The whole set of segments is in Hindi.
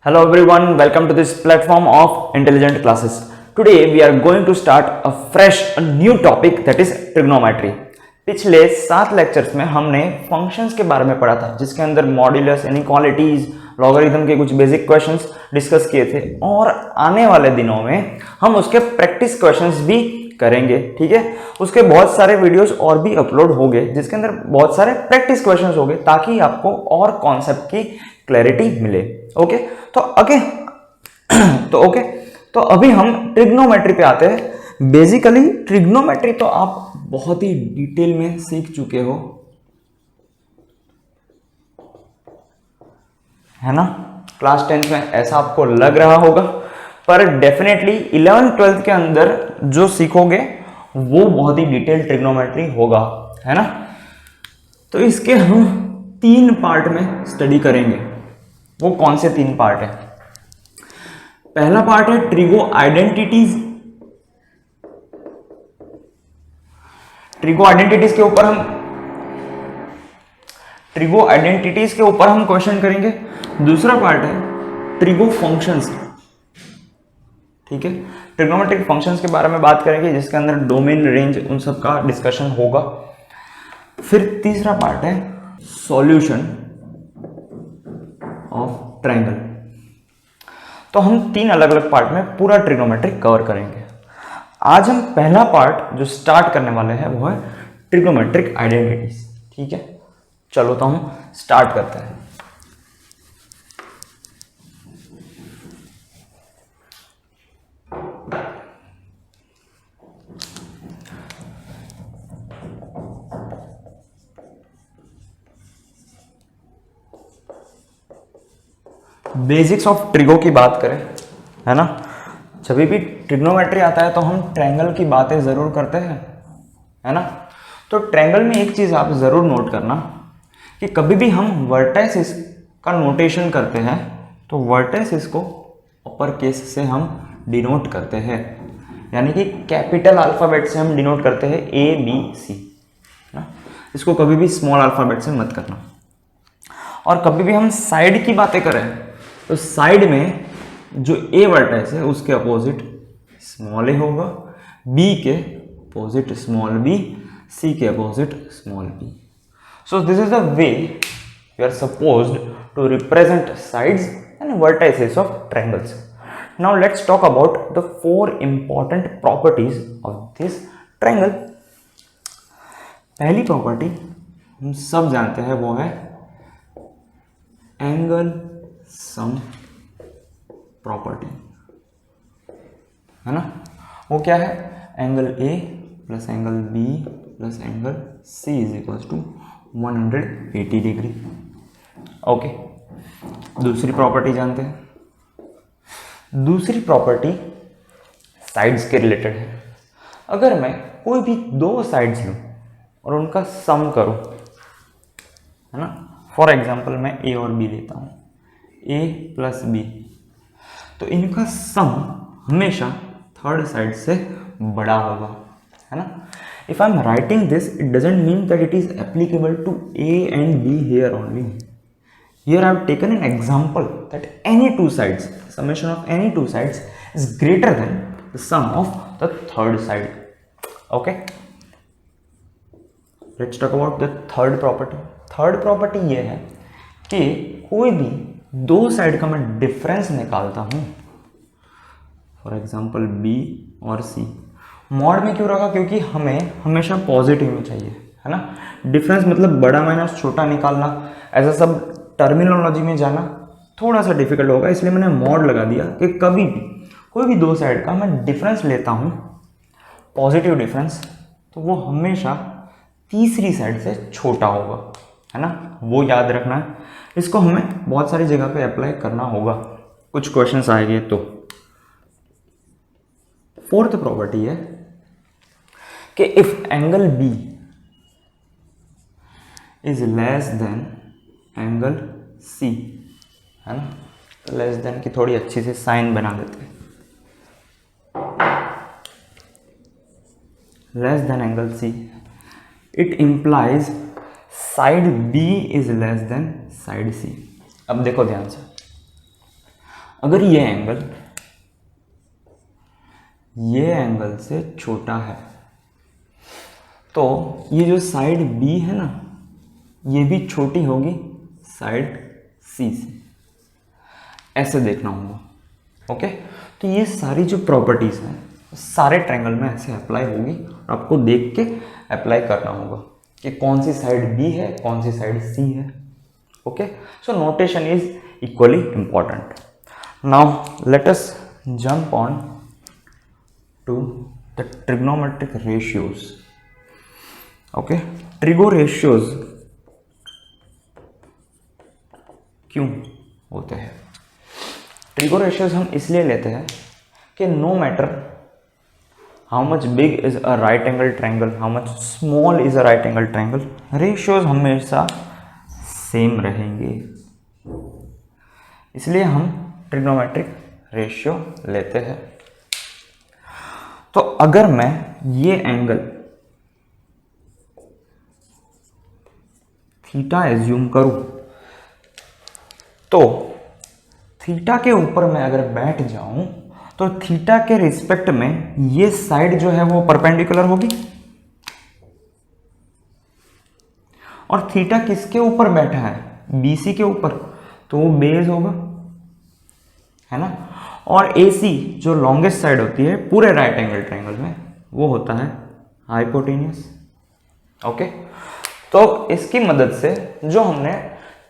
Hello everyone, welcome to this platform of Intelligent Classes. Today we are going to start a new topic that is trigonometry. पिछले 7 लेक्चर्स में हमने फंक्शंस के बारे में पढ़ा था, जिसके अंदर मॉड्यूलस, इनइक्वालिटीज, लॉगरिथम के कुछ बेसिक क्वेश्चंस डिस्कस किए थे और आने वाले दिनों में हम उसके प्रैक्टिस क्वेश्चंस भी करेंगे। ठीक है, उसके बहुत सारे वीडियोस और भी अपलोड हो गए जिसके अंदर बहुत सारे प्रैक्टिस क्वेश्चंस हो गए ताकि आपको और कॉन्सेप्ट की क्लैरिटी मिले। ओके, तो अभी हम ट्रिग्नोमेट्री पे आते हैं। बेसिकली ट्रिग्नोमेट्री तो आप बहुत ही डिटेल में सीख चुके हो, है ना। क्लास 10th में ऐसा आपको लग रहा होगा, पर डेफिनेटली 11th 12th के अंदर जो सीखोगे वो बहुत ही डिटेल ट्रिग्नोमेट्री होगा, है ना। तो इसके हम 3 पार्ट में स्टडी करेंगे। वो कौन से 3 पार्ट है? पहला पार्ट है ट्रिगो आइडेंटिटीज। ट्रिगो आइडेंटिटीज के ऊपर हम क्वेश्चन करेंगे। दूसरा पार्ट है ट्रिगो फंक्शंस। ठीक है, ट्रिग्नोमेट्रिक फंक्शंस के बारे में बात करेंगे जिसके अंदर डोमेन, रेंज, उन सब का डिस्कशन होगा। फिर तीसरा पार्ट है सॉल्यूशन ऑफ ट्रायंगल। तो हम 3 अलग अलग पार्ट में पूरा ट्रिग्नोमेट्री कवर करेंगे। आज हम पहला पार्ट जो स्टार्ट करने वाले हैं वो है ट्रिग्नोमेट्रिक आइडेंटिटीज। ठीक है, चलो तो हम स्टार्ट करते हैं। बेसिक्स ऑफ ट्रिगो की बात करें, है ना। जब भी ट्रिग्नोमेट्री आता है तो हम ट्रायंगल की बातें जरूर करते हैं, है ना। तो ट्रायंगल में एक चीज आप जरूर नोट करना कि कभी भी हम वर्टाइसिस का नोटेशन करते हैं तो वर्टाइसिस को अपर केस से हम डिनोट करते हैं, यानी कि कैपिटल अल्फाबेट से हम डिनोट करते हैं ABC, ना। इसको कभी भी स्मॉल अल्फाबेट से मत करना। और कभी भी हम साइड की बातें करें तो साइड में जो A वर्टेक्स है उसके अपोजिट स्मॉल a होगा, B के अपोजिट स्मॉल b, C के opposite small b। So this is the way we are supposed to represent sides and vertices of triangles. Now let's talk about the 4 important properties of this triangle. पहली प्रॉपर्टी हम सब जानते हैं, वो है एंगल सम प्रॉपर्टी, है ना। वो क्या है? Angle A plus angle B plus angle C is equal to 180 degree. Okay, दूसरी प्रॉपर्टी जानते हैं। दूसरी प्रॉपर्टी साइड्स के रिलेटेड है। अगर मैं कोई भी 2 साइड्स लूं और उनका सम करूं, है ना। फॉर एग्जाम्पल मैं A और B लेता हूं, A प्लस B, तो इनका सम हमेशा थर्ड साइड से बड़ा होगा, है ना। If I am writing this, it doesn't mean that it is applicable to A and B here only. Here I have taken an example that any 2 sides, summation of any 2 sides is greater than the sum of the third side. Okay, let's talk about the third property. Third property ये है कि कोई भी 2 साइड का मैं डिफरेंस निकालता हूं, फॉर एग्जांपल B और C। मॉड में क्यों रखा? क्योंकि हमें हमेशा पॉजिटिव में चाहिए, है ना। डिफरेंस मतलब बड़ा माइनस छोटा निकालना, ऐसा सब टर्मिनोलॉजी में जाना थोड़ा सा डिफिकल्ट होगा, इसलिए मैंने मॉड लगा दिया कि कभी भी कोई भी 2 साइड का मैं डिफरेंस लेता हूं, पॉजिटिव डिफरेंस, तो वो हमेशा तीसरी साइड से छोटा होगा, है ना। वो याद रखना है। इसको हमें बहुत सारी जगह पे अप्लाई करना होगा, कुछ क्वेश्चंस आएंगे तो। फोर्थ प्रॉपर्टी है कि if angle B is less than angle C, है ना। तो लेस देन की थोड़ी अच्छी सी साइन बना देते हैं। Less than angle C, it implies side B is less than side C। अब देखो ध्यान से, अगर ये एंगल से छोटा है तो ये जो साइड बी है ना, ये भी छोटी होगी साइड सी से, ऐसे देखना होगा। ओके, तो ये सारी जो प्रॉपर्टीज हैं सारे ट्रायंगल में ऐसे अप्लाई होगी और आपको देख के अप्लाई करना होगा कि कौन सी साइड बी है, कौन सी साइड सी है। Okay, so notation is equally important. Now let us jump on to the trigonometric ratios. Okay, trigo ratios क्यों होते हैं? ट्रिगो रेशियोज हम इसलिए लेते हैं कि no matter how much big is a right angle triangle, how much small is a right angle triangle, ratios हमेशा सेम रहेंगे। इसलिए हम ट्रिग्नोमेट्रिक रेशियो लेते हैं। तो अगर मैं ये एंगल थीटा एज्यूम करूं तो थीटा के ऊपर मैं अगर बैठ जाऊं तो थीटा के रिस्पेक्ट में ये साइड जो है वो परपेंडिकुलर होगी, और थीटा किसके ऊपर बैठा है? बीसी के ऊपर, तो वो बेस होगा, है ना। और AC जो लॉन्गेस्ट साइड होती है पूरे राइट एंगल ट्रायंगल में, वो होता है हाइपोटेन्यूस। ओके, तो इसकी मदद से जो हमने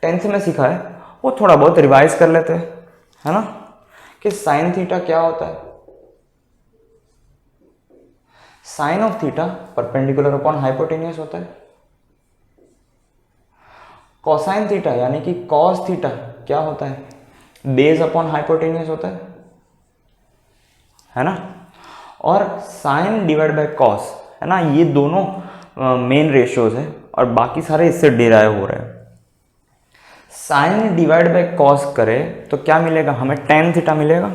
10th में सीखा है वो थोड़ा बहुत रिवाइज कर लेते हैं, है ना, कि साइन थीटा क्या होता है। Sine of theta perpendicular upon hypotenuse होता है। कोसाइन थीटा यानी कि कॉस थीटा क्या होता है? बेस अपॉन हाइपोटेन्यूस होता है ना। और साइन डिवाइड बाय कॉस, है ना, ये दोनों मेन रेशियोज है और बाकी सारे इससे डिराइव हो रहे हैं। साइन डिवाइड बाय कॉस करें तो क्या मिलेगा हमें? टेन थीटा मिलेगा।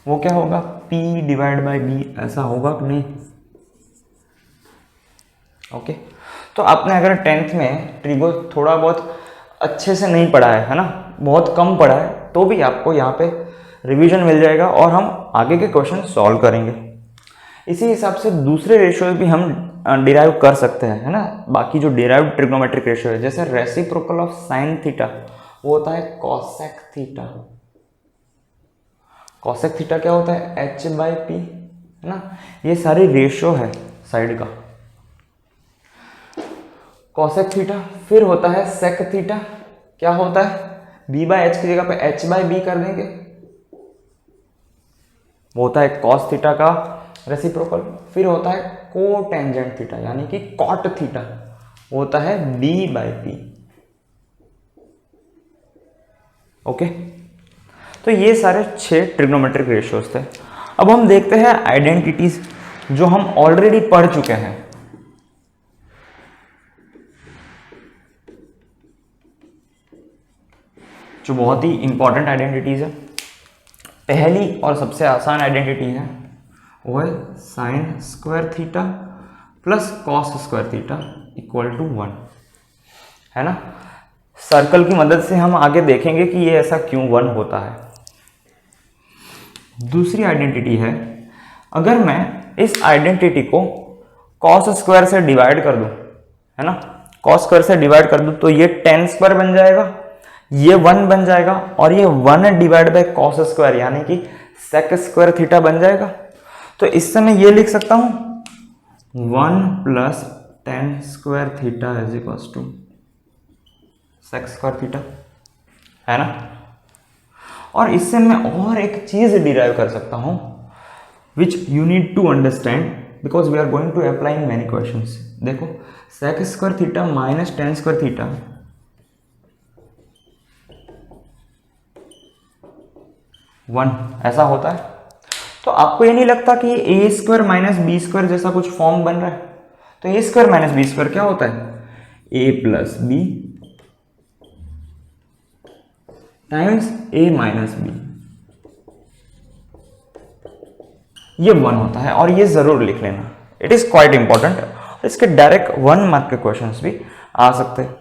वो क्या होगा? P डिवाइड बाय B, ऐसा होगा कि नहीं? ओके, तो आपने अगर 10th में ट्रिगो थोड़ा बहुत अच्छे से नहीं पढ़ा है ना, बहुत कम पढ़ा है, तो भी आपको यहाँ पे रिवीजन मिल जाएगा और हम आगे के क्वेश्चन सॉल्व करेंगे। इसी हिसाब से दूसरे रेशियो भी हम डिराइव कर सकते हैं, है ना। बाकी जो डिराइव ट्रिग्नोमेट्रिक रेशियो है, जैसे रेसिप्रोकल ऑफ साइन थीटा, वो होता है कॉसेक थीटा। कॉसेक थीटा क्या होता है? H/P, है ना। ये सारी रेशियो है साइड का। कॉसेक थीटा, फिर होता है सेक थीटा, क्या होता है? B/H की जगह पे H/B कर देंगे, वो होता है कॉस थीटा का रेसिप्रोकल। फिर होता है कोटेंजेंट थीटा यानी कि कॉट थीटा, वो होता है B/P। ओके, तो ये सारे 6 ट्रिग्नोमेट्रिक रेशियोज थे। अब हम देखते हैं आइडेंटिटीज जो हम ऑलरेडी पढ़ चुके हैं। जो बहुत ही इंपॉर्टेंट आइडेंटिटीज है। पहली और सबसे आसान आइडेंटिटी है वो है sine square theta plus cos square theta equal to 1, है ना। सर्कल की मदद से हम आगे देखेंगे कि ये ऐसा क्यों 1 होता है। दूसरी आइडेंटिटी है, अगर मैं इस आइडेंटिटी को कॉस स्क्वायर से डिवाइड कर दूं, है ना, कॉस स्क्वायर से डिवाइड कर दूं तो ये टेन स्क्वायर बन जाएगा, ये 1 बन जाएगा, और ये 1 डिवाइड बाय कॉस स्क्वायर यानी कि सेक स्क्वायर थीटा बन जाएगा। तो इस समय ये लिख सकता हूं 1 plus tan square theta is equal to sec square theta, है ना। और इससे मैं और एक चीज डिराइव कर सकता हूं which you need to understand because we are going to apply in many questions. देखो, sec square theta minus tan square theta, one, ऐसा होता है। तो आपको ये नहीं लगता कि a square minus B square जैसा कुछ फॉर्म बन रहा है? तो a square minus B square क्या होता है? A plus b times a minus b, ये 1 होता है। और ये जरूर लिख लेना, इट इज क्वाइट इंपॉर्टेंट। इसके डायरेक्ट 1 मार्क के क्वेश्चंस भी आ सकते हैं।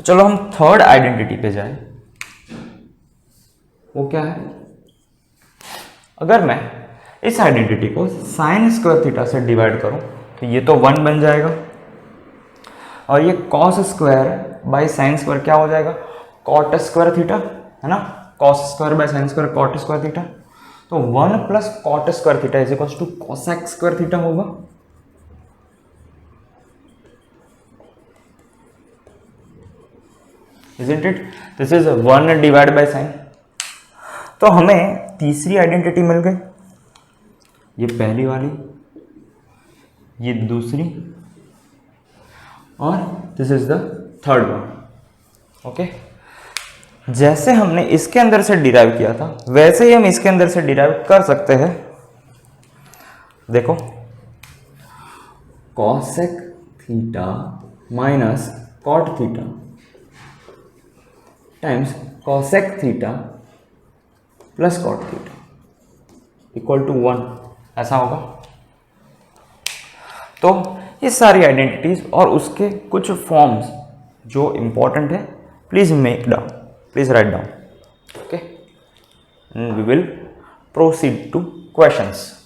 तो चलो हम थर्ड आइडेंटिटी पे जाए। वो क्या है? अगर मैं इस आइडेंटिटी को साइन स्क्वायर थीटा से डिवाइड करूं तो ये तो 1 बन जाएगा, और ये cos square by sine square क्या हो जाएगा? कॉट स्क्वायर थीटा, है ना। Cos square by sine square cot square theta, तो 1 plus cot square theta is equal to cosec square theta होगा। Isn't it? This is 1 divide by sine. तो हमें तीसरी आइडेंटिटी मिल गई, ये पहली वाली, ये दूसरी, और this is the third one. Okay, जैसे हमने इसके अंदर से डिराइव किया था वैसे ही हम इसके अंदर से डिराइव कर सकते हैं। देखो, cosec theta minus cot theta times cosec theta plus cot theta equal to 1, ऐसा होगा। तो ये सारी आइडेंटिटीज और उसके कुछ फॉर्म्स जो इंपॉर्टेंट है, please make down, please write down. Okay, and we will proceed to questions.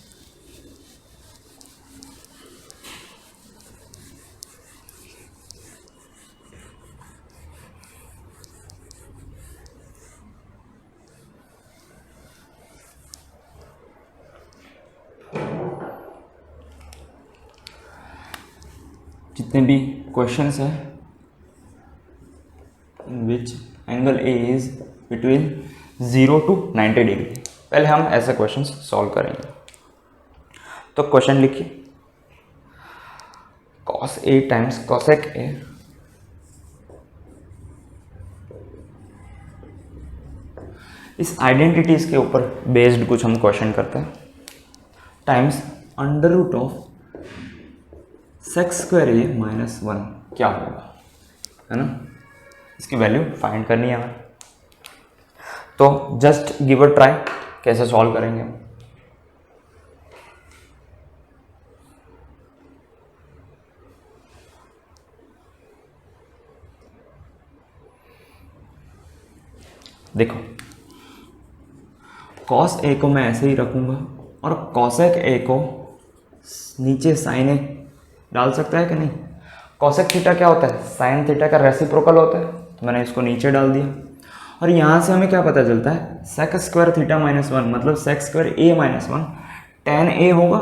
जितने भी क्वेश्चंस हैं which angle A is between 0 to 90 degree, पहले हम ऐसे क्वेश्चंस सॉल्व करेंगे। तो क्वेश्चन लिखिए, cos A times cosec A इस आइडेंटिटीज के ऊपर बेस्ड कुछ हम क्वेश्चन करते हैं, times under root of sec square A minus 1 क्या होगा, है ना। इसकी वैल्यू फाइंड करनी है हमें। तो जस्ट गिव अ ट्राई, कैसे सॉल्व करेंगे हम। देखो, कॉस ए को मैं ऐसे ही रखूंगा और कॉसेक ए को नीचे साइन ए डाल सकता है कि नहीं। कॉसेक थीटा क्या होता है? साइन थीटा का रेसिप्रोकल होता है, तो मैंने इसको नीचे डाल दिया। और यहाँ से हमें क्या पता चलता है? सेक स्क्वायर थीटा माइनस 1 मतलब सेक स्क्वायर ए माइनस 1 टेन ए होगा,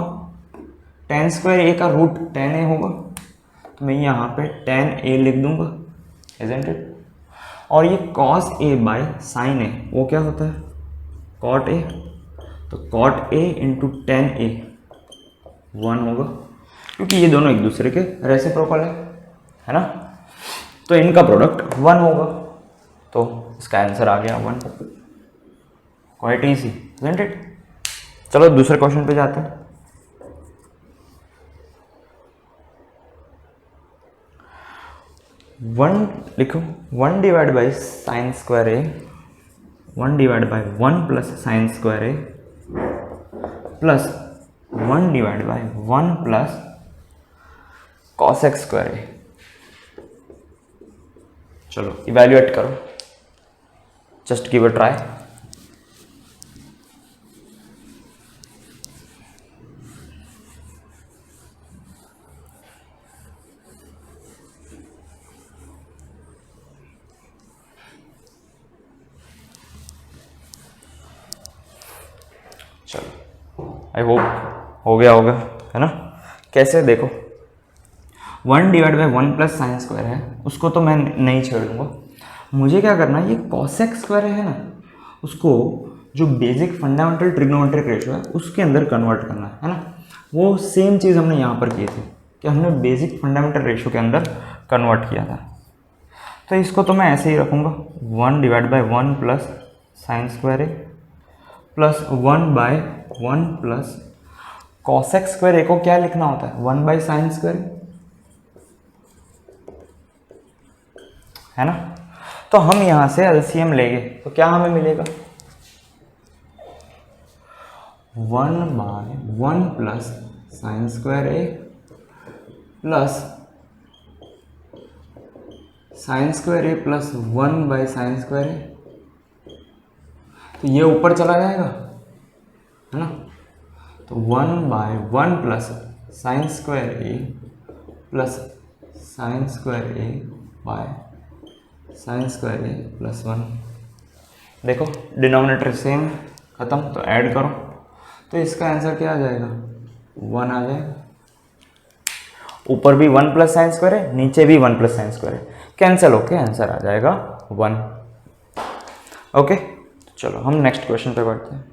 टेन स्क्वायर ए का रूट टेन ए होगा, तो मैं यहाँ पे टेन ए लिख दूंगा, इजंट इट। और ये कॉस ए बाय साइन ए वो क्या होता है? कॉट ए, तो कॉट ए इंटू टेन ए 1 होगा, क्योंकि ये दोनों एक दूसरे के रेसिप्रोकल है ना। तो इनका प्रोडक्ट 1 होगा, तो इसका आंसर आ गया 1। Quite easy, isn't it. चलो दूसरे क्वेश्चन पे जाते हैं। वन लिखो, 1 divide by sine square a, 1 divide by 1 plus sine square a plus 1 divide by 1 plus cosec square a. चलो इवैल्यूएट करो, जस्ट गिव अ ट्राई। चलो आई होप हो गया होगा, है ना। कैसे? देखो, 1 divide by 1 plus sine square है, उसको तो मैं नहीं छेड़ूंगा। मुझे क्या करना है, ये कॉसेक स्क्वायर है ना, उसको जो बेसिक फंडामेंटल ट्रिग्नोमेट्रिक रेशियो है उसके अंदर कन्वर्ट करना है ना। वो सेम चीज़ हमने यहाँ पर की थी कि हमने बेसिक फंडामेंटल रेशियो के अंदर कन्वर्ट किया था। तो इसको तो मैं ऐसे ही रखूँगा, 1 divide by 1 plus sine square a plus 1 by 1 plus cosec square a को क्या लिखना होता है? 1 बाई साइन स्क्वायर, है ना। तो हम यहां से एलसीएम लेंगे तो क्या हमें मिलेगा? 1 by 1 plus sine square a plus sine square a plus 1 by sine square a, तो ये ऊपर चला जाएगा, है ना। तो 1 by 1 plus sine square a plus sine square a by sine square a plus 1। देखो डिनोमिनेटर सेम, ख़त्म, तो ऐड करो, तो इसका आंसर क्या आ जाएगा, 1 आ जाएगा। ऊपर भी 1 प्लस साइन स्क्वायर है, नीचे भी 1 प्लस साइन स्क्वायर है, कैंसिल होके आंसर आ जाएगा 1। ओके, चलो हम नेक्स्ट क्वेश्चन पे बढ़ते हैं।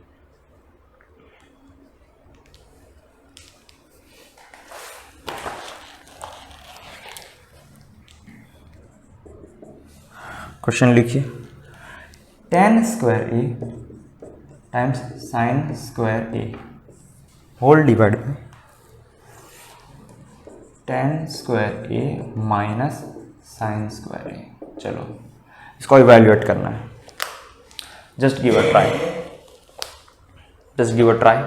क्वेश्चन लिखिए, tan square a times sine square a whole divide by tan square A minus sine square a. चलो इसको इवैल्यूएट करना है, just give a try, just give a try.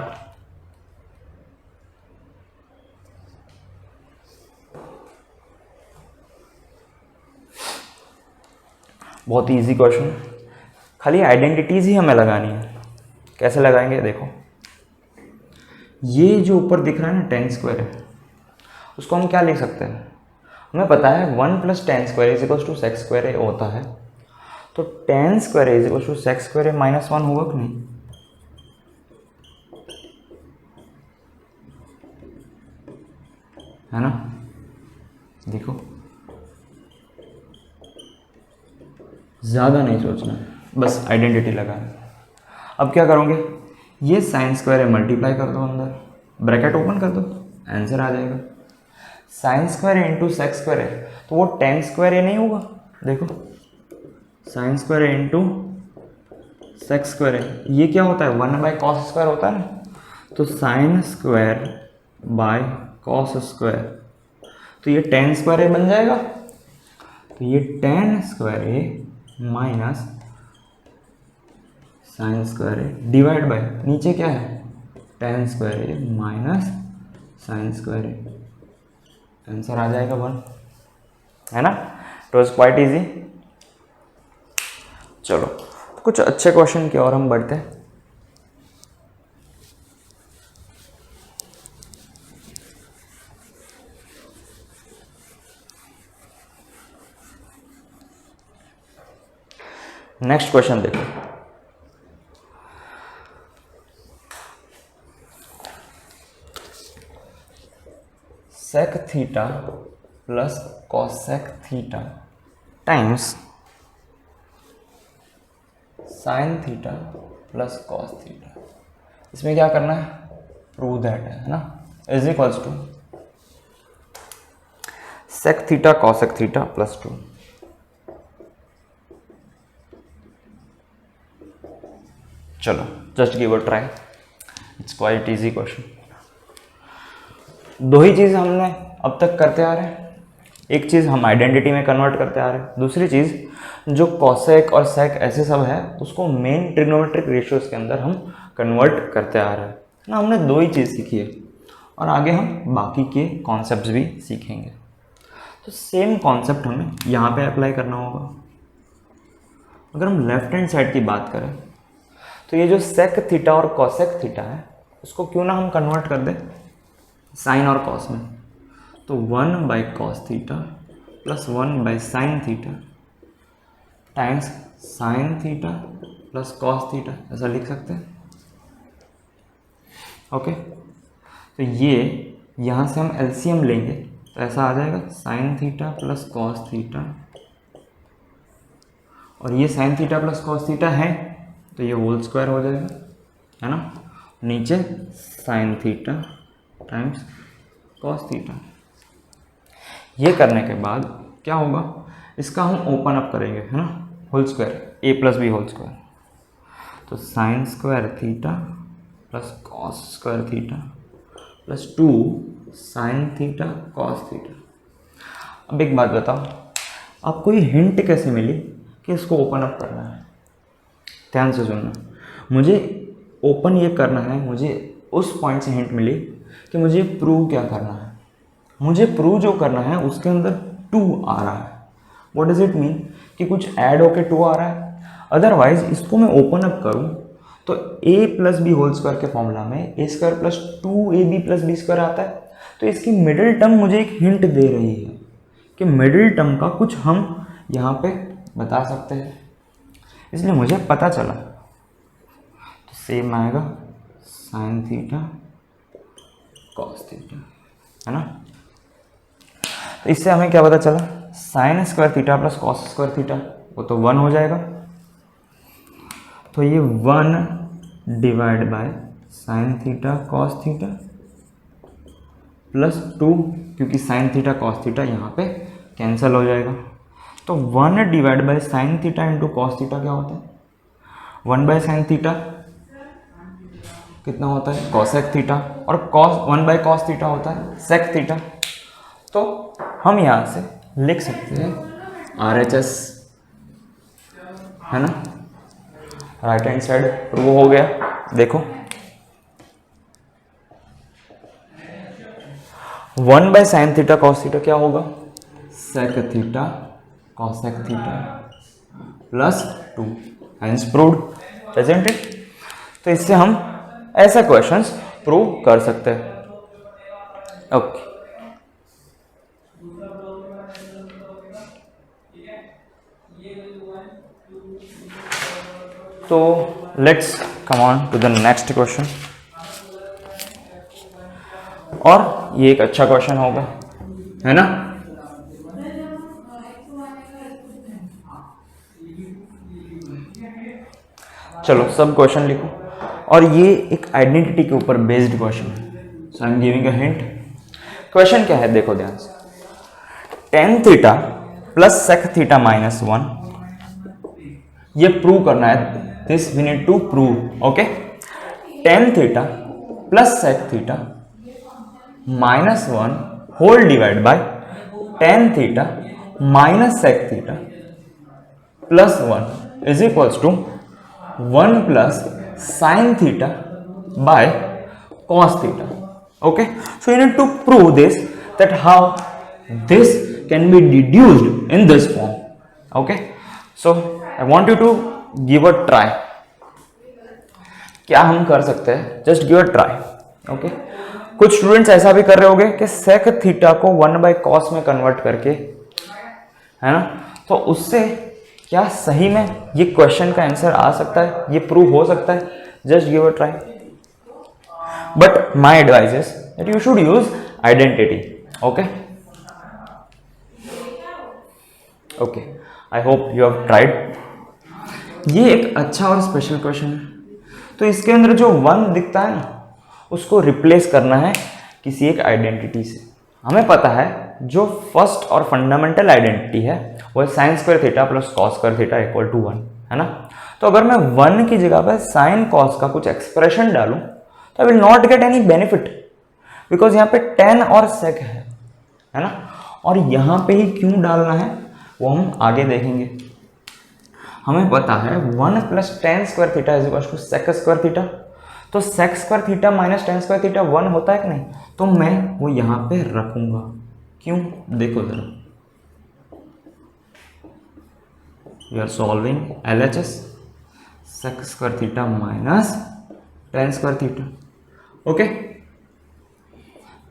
बहुत ही इजी क्वेश्चन है, खाली आइडेंटिटीज ही हमें लगानी है। कैसे लगाएंगे, देखो ये जो ऊपर दिख रहा है ना tan स्क्वायर है, उसको हम क्या लिख सकते हैं, हमें पता है 1 plus tan square is equal to sec square a होता है, तो tan square is equal to sec square A minus 1 होगा कि नहीं। है ना, देखो ज़्यादा नहीं सोचना, बस आइडेंटिटी लगाना। अब क्या करोगे, ये साइन स्क्वायर है मल्टीप्लाई कर दो, अंदर ब्रैकेट ओपन कर दो, आंसर आ जाएगा। Sine square into sec square है, तो वो tan स्क्वायर ए नहीं होगा। देखो sine square into sec square है, ये क्या होता है, 1 बाय कॉस स्क्वायर होता है ना, तो sine square by cos square, तो ये tan स्क्वायर ए बन जाएगा। तो ये tan square A minus sine square A divide by नीचे क्या है, tan स्क्वायर ए माइनस साइन स्क्वायर ए, आंसर आ जाएगा 1, है ना। It was quite easy. चलो कुछ अच्छे क्वेश्चन की ओर हम बढ़ते हैं। नेक्स्ट क्वेश्चन देखो, sec theta plus cosec theta times sine theta plus cos theta, इसमें क्या करना है, प्रूव दैट, है ना, is equals to sec theta cosec theta plus 2। चलो just give a try, it's quite easy question. दो ही चीज़ हमने अब तक करते आ रहे हैं, एक चीज़ हम आइडेंटिटी में कन्वर्ट करते आ रहे हैं, दूसरी चीज़ जो कॉसेक और सेक ऐसे सब है उसको मेन ट्रिग्नोमेट्रिक रेशियोज के अंदर हम कन्वर्ट करते आ रहे हैं ना। हमने दो ही चीज़ सीखी है और आगे हम बाकी के कॉन्सेप्ट्स भी सीखेंगे। तो सेम कॉन्सेप्ट हमें यहाँ पे अप्लाई करना होगा। अगर हम लेफ्ट हैंड साइड की बात करें तो ये जो सेक थीटा और कॉसेक थीटा है उसको क्यों ना हम कन्वर्ट कर दें साइन और कॉस में, तो 1 by cos theta plus 1 by sine theta times sine theta plus cos theta, ऐसा लिख सकते हैं। ओके, तो ये यहाँ से हम एलसीएम लेंगे तो ऐसा आ जाएगा sign theta plus cos theta, और ये sign theta plus cos theta है तो ये होल स्क्वायर हो जाएगा, है ना, नीचे sine theta times cos theta. ये करने के बाद क्या होगा, इसका हम ओपन अप करेंगे, है ना, whole square a plus B whole square, तो sign square theta plus cos square theta plus 2 sign theta cos theta. अब एक बात बताओ, आपको ये हिंट कैसे मिली कि इसको ओपन अप करना है? ध्यान से सुनना, मुझे ओपन ये करना है, मुझे उस पॉइंट से हिंट मिली कि मुझे प्रूव क्या करना है। मुझे प्रूव जो करना है उसके अंदर 2 आ रहा है, व्हाट डज इट मीन कि कुछ ऐड होके 2 आ रहा है। अदरवाइज इसको मैं ओपन अप करूँ तो a plus B whole square के फॉर्मूला में a square plus 2ab plus B square आता है। तो इसकी मिडिल टर्म मुझे एक हिंट दे रही है कि मिडिल टर्म का कुछ हम यहाँ पे बता सकते हैं, इसलिए मुझे पता चला। तो सेम आएगा साइन थीटा कॉस थीटा, है ना। तो इससे हमें क्या पता चला, sign square theta plus cos square theta वो तो 1 हो जाएगा। तो ये 1 divide by sine theta cos theta plus 2, क्योंकि साइन थीटा कॉस थीटा यहाँ पे कैंसिल हो जाएगा। तो 1 divide by sine theta into cos theta क्या होता है, 1 बाय साइन थीटा कितना होता है कॉसेक थीटा, और कॉस 1 बाय कॉस थीटा होता है सेक थीटा। तो हम यहाँ से लिख सकते हैं RHS, है ना। राइट हैंड साइड प्रूव हो गया। देखो 1 by sine theta cos theta क्या होगा, sec theta cosec theta plus 2, hence proved, isn't it. तो इससे हम ऐसा क्वेश्चंस प्रूव कर सकते हैं। ओके तो let's come on to the next question. और ये एक अच्छा क्वेश्चन होगा, है ना। चलो सब क्वेश्चन लिखो, और ये एक आइडेंटिटी के ऊपर बेस्ड क्वेश्चन है। So I am giving a hint. Question क्या है देखो ध्यान से, tan theta plus sec theta minus 1, ये प्रूव करना है। This we need to prove, okay. tan theta plus sec theta minus 1 whole divide by tan theta minus sec theta plus 1 is equals to 1 plus sine theta by cos theta, okay. So you need to prove this, that how this can be deduced in this form, okay. So I want you to give a try. क्या हम कर सकते हैं, just give a try, okay. कुछ स्टूडेंट्स ऐसा भी कर रहे होंगे कि सेक थीटा को 1 बाय कॉस में कन्वर्ट करके, है ना, तो उससे क्या सही में ये क्वेश्चन का आंसर आ सकता है, ये प्रूव हो सकता है। Just give a try, but my advice is that you should use identity, okay. Okay, I hope you have tried. ये एक अच्छा और स्पेशल क्वेश्चन है। तो इसके अंदर जो 1 दिखता है ना, उसको रिप्लेस करना है किसी एक आइडेंटिटी से। हमें पता है जो फर्स्ट और फंडामेंटल आइडेंटिटी है वो है sine square theta plus cos square theta equal to 1, है ना। तो अगर मैं 1 की जगह पर साइन कॉस का कुछ एक्सप्रेशन डालूं तो I will not get any benefit, because यहाँ पे tan और sec है ना। और यहाँ पे ही क्यों डालना है वो हम आगे देखेंगे। हमें पता है 1 plus tan square theta is equal to sec square theta. तो sec square theta minus tan square theta 1 होता है कि नहीं, तो मैं वो यहाँ पे रखूंगा। क्यों, देखो जरा, we are solving LHS, sec square theta minus tan square theta, okay.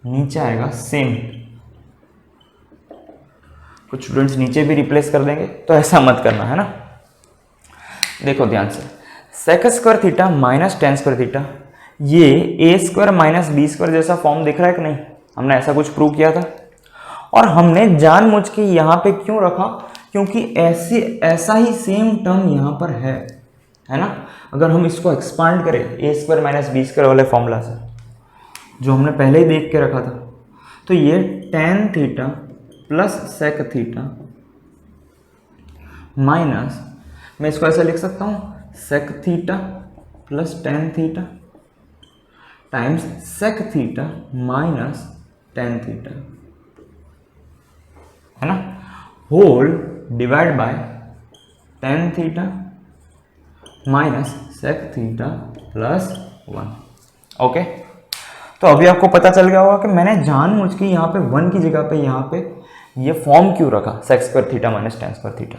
नीचे आएगा सेम, कुछ स्टूडेंट्स नीचे भी रिप्लेस कर देंगे, तो ऐसा मत करना, है ना। देखो ध्यान से, sec square theta minus tan square theta, ये a square minus B square जैसा फॉर्म दिख रहा है कि नहीं, हमने ऐसा कुछ प्रूव किया था। और हमने जानबूझ के यहाँ पे क्यों रखा, क्योंकि ऐसा ही सेम टर्म यहाँ पर है ना। अगर हम इसको एक्सपांड करें a square minus B square वाले फॉर्मूला से, जो हमने पहले ही देख के रखा था, तो ये tan theta plus sec theta minus, मैं इसको ऐसा लिख सकता हूँ, sec theta plus tan theta times sec theta minus tan theta, है ना, whole divide by tan theta minus sec theta plus 1, okay. तो अभी आपको पता चल गया होगा कि मैंने जानबूझ के यहाँ पे 1 की जगह पे यहाँ पे ये फॉर्म क्यों रखा sec square theta minus tan square theta?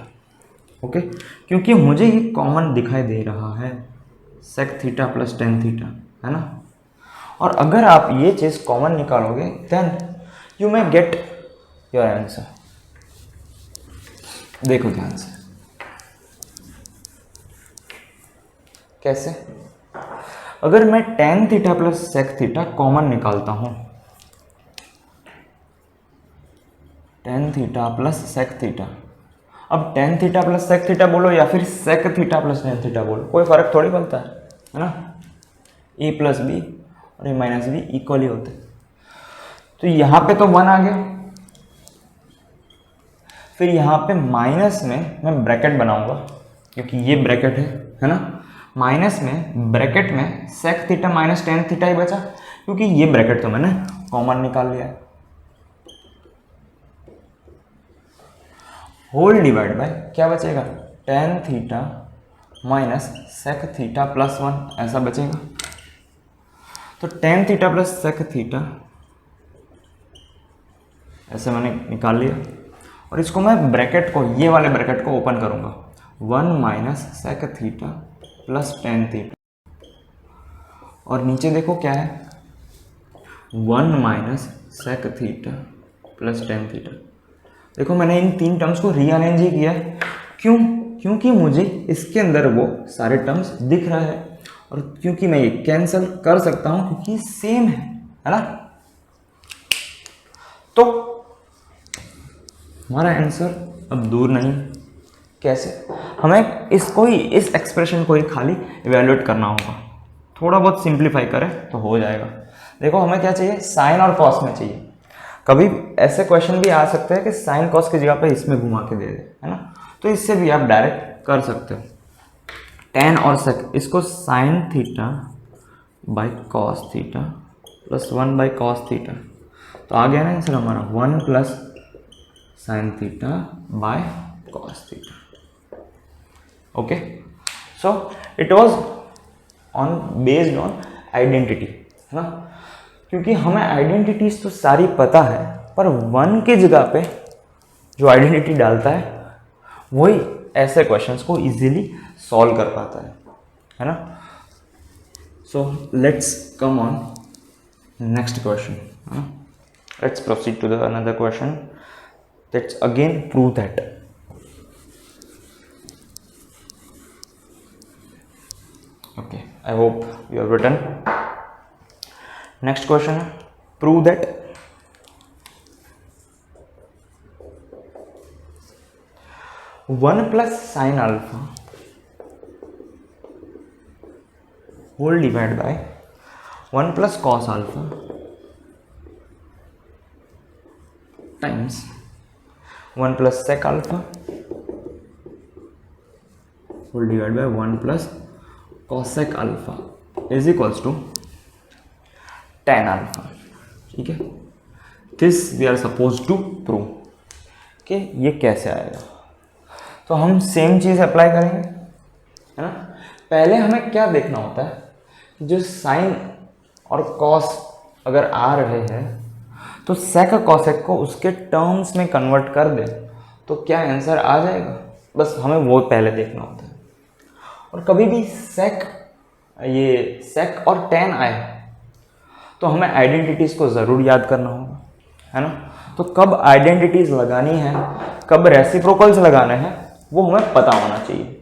Okay, क्योंकि मुझे ये कॉमन दिखाई दे रहा है sec theta plus tan theta, है ना। और अगर आप ये चीज़ कॉमन निकालोगे then you may get your answer. देखो ध्यान से कैसे, अगर मैं tan theta plus sec theta common निकालता हूं, tan theta plus sec theta, अब tan theta plus sec theta बोलो या फिर sec theta plus tan theta बोलो, कोई फर्क थोड़ी पड़ता है ना। ए प्लस बी और ए माइनस बी इक्वल ही होते, तो यहां पे तो वन आ गया, फिर यहाँ पे माइनस में मैं ब्रैकेट बनाऊंगा क्योंकि ये ब्रैकेट है ना। माइनस में ब्रैकेट में sec theta minus tan theta ही बचा, क्योंकि ये ब्रैकेट तो मैंने कॉमन निकाल लिया है। होल डिवाइड बाय क्या बचेगा, tan theta minus sec theta plus one, ऐसा बचेगा। तो tan theta plus sec theta ऐसे मैंने निकाल लिया, और इसको मैं ब्रैकेट को, ये वाले ब्रैकेट को ओपन करूंगा, one minus sec theta plus tan theta, और नीचे देखो क्या है, one minus sec theta plus tan theta. देखो मैंने इन तीन टर्म्स को रीअरेंज ही किया है, क्यों, क्योंकि मुझे इसके अंदर वो सारे टर्म्स दिख रहा है, और क्योंकि मैं ये कैंसिल कर सकता हूं क्योंकि सेम है ना। तो हमारा आंसर अब दूर नहीं, कैसे, हमें इसको ही, इस एक्सप्रेशन को ही खाली इवेल्युएट करना होगा, थोड़ा बहुत सिंप्लीफाई करें तो हो जाएगा। देखो हमें क्या चाहिए, साइन और कॉस में चाहिए। कभी ऐसे क्वेश्चन भी आ सकते हैं कि साइन कॉस की जगह पे इसमें घुमा के दे दे, है ना, तो इससे भी आप डायरेक्ट कर सकते हो। टेन और सेक, इसको sine theta by cos theta plus one by cos theta, तो आ गया ना आंसर हमारा, one plus sine theta by cos theta. Okay, so it was on based on identity, है ना, क्योंकि हमें आइडेंटिटीज तो सारी पता है, पर वन के जगह पे जो आइडेंटिटी डालता है वही ऐसे क्वेश्चंस को इजीली सॉल्व कर पाता है ना। So let's come on next question, let's proceed to the another question, let's again prove that. Okay, I hope you have written. Next question है, prove that one plus sine alpha whole divide by one plus cos alpha times one plus sec alpha whole divide by one plus cosec alpha is equals to tan alpha. ठीक है, this we are suppose to prove कि ये कैसे आएगा। तो हम सेम चीज़ अप्लाई करेंगे, है ना। पहले हमें क्या देखना होता है कि जो साइन और कॉस अगर आ रहे हैं तो सेक कॉसेक को उसके टर्म्स में कन्वर्ट कर दे तो क्या आंसर आ जाएगा, बस हमें वो पहले देखना होता है। और कभी भी ये सेक और टेन आए तो हमें आइडेंटिटीज़ को ज़रूर याद करना होगा, है ना। तो कब आइडेंटिटीज़ लगानी है, कब रेसिप्रोकल्स लगाने हैं, वो हमें पता होना चाहिए।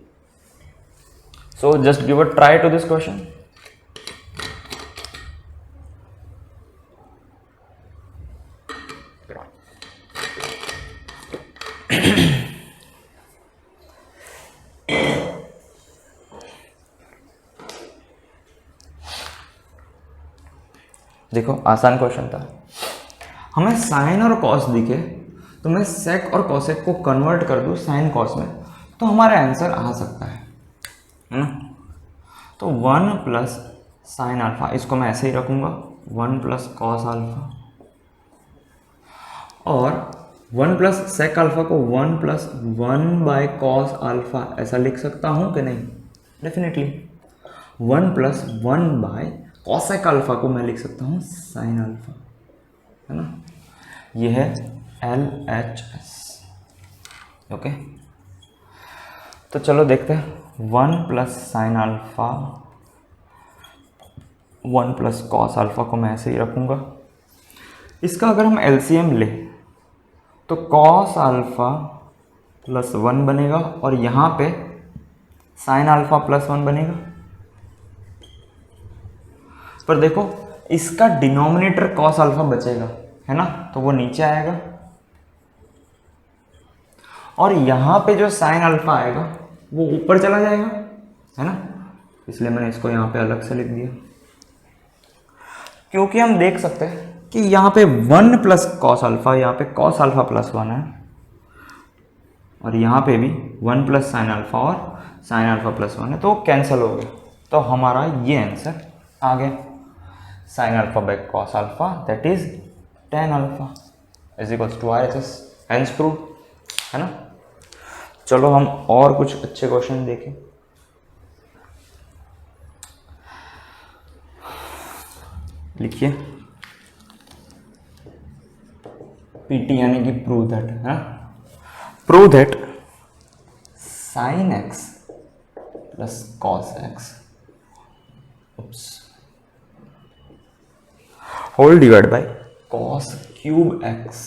So just give a try to this question. देखो आसान क्वेश्चन था, हमें साइन और कॉस दिखे तो मैं सेक और कॉसेक को कन्वर्ट कर दूं साइन कॉस में तो हमारा आंसर आ सकता है ना। तो वन प्लस साइन अल्फा, इसको मैं ऐसे ही रखूंगा, वन प्लस कॉस अल्फा, और वन प्लस सेक अल्फा को one plus one by cos alpha ऐसा लिख सकता हूँ कि नहीं, definitely. One plus one by cosec alpha को मैं लिख सकता हूँ साइन अल्फा, है ना। ये है LHS। ओके, तो चलो देखते हैं। 1 plus sine alpha, 1 plus cos alpha को मैं ऐसे ही रखूँगा। इसका अगर हम LCM ले तो कॉस अल्फा प्लस 1 बनेगा और यहाँ पे साइन अल्फा प्लस 1 बनेगा। पर देखो इसका डिनोमिनेटर कॉस अल्फा बचेगा, है ना, तो वो नीचे आएगा और यहाँ पे जो साइन अल्फा आएगा वो ऊपर चला जाएगा, है ना, इसलिए मैंने इसको यहाँ पे अलग से लिख दिया। क्योंकि हम देख सकते हैं कि यहाँ पे 1 प्लस कॉस अल्फा, यहाँ पे कॉस अल्फा प्लस 1 है और यहाँ पे भी 1 प्लस साइन अल्फा और साइन अल्फा प्लस 1 है, तो कैंसिल हो गया। तो हमारा ये आंसर आ गया, sine alpha by cos alpha that is tan alpha is equals to RHS, hence prove, है ना। चलो हम और कुछ अच्छे क्वेश्चन देखें। लिखिए PT यानी कि प्रूव दैट, है, prove that sine x plus cos x whole divide by cos cube x.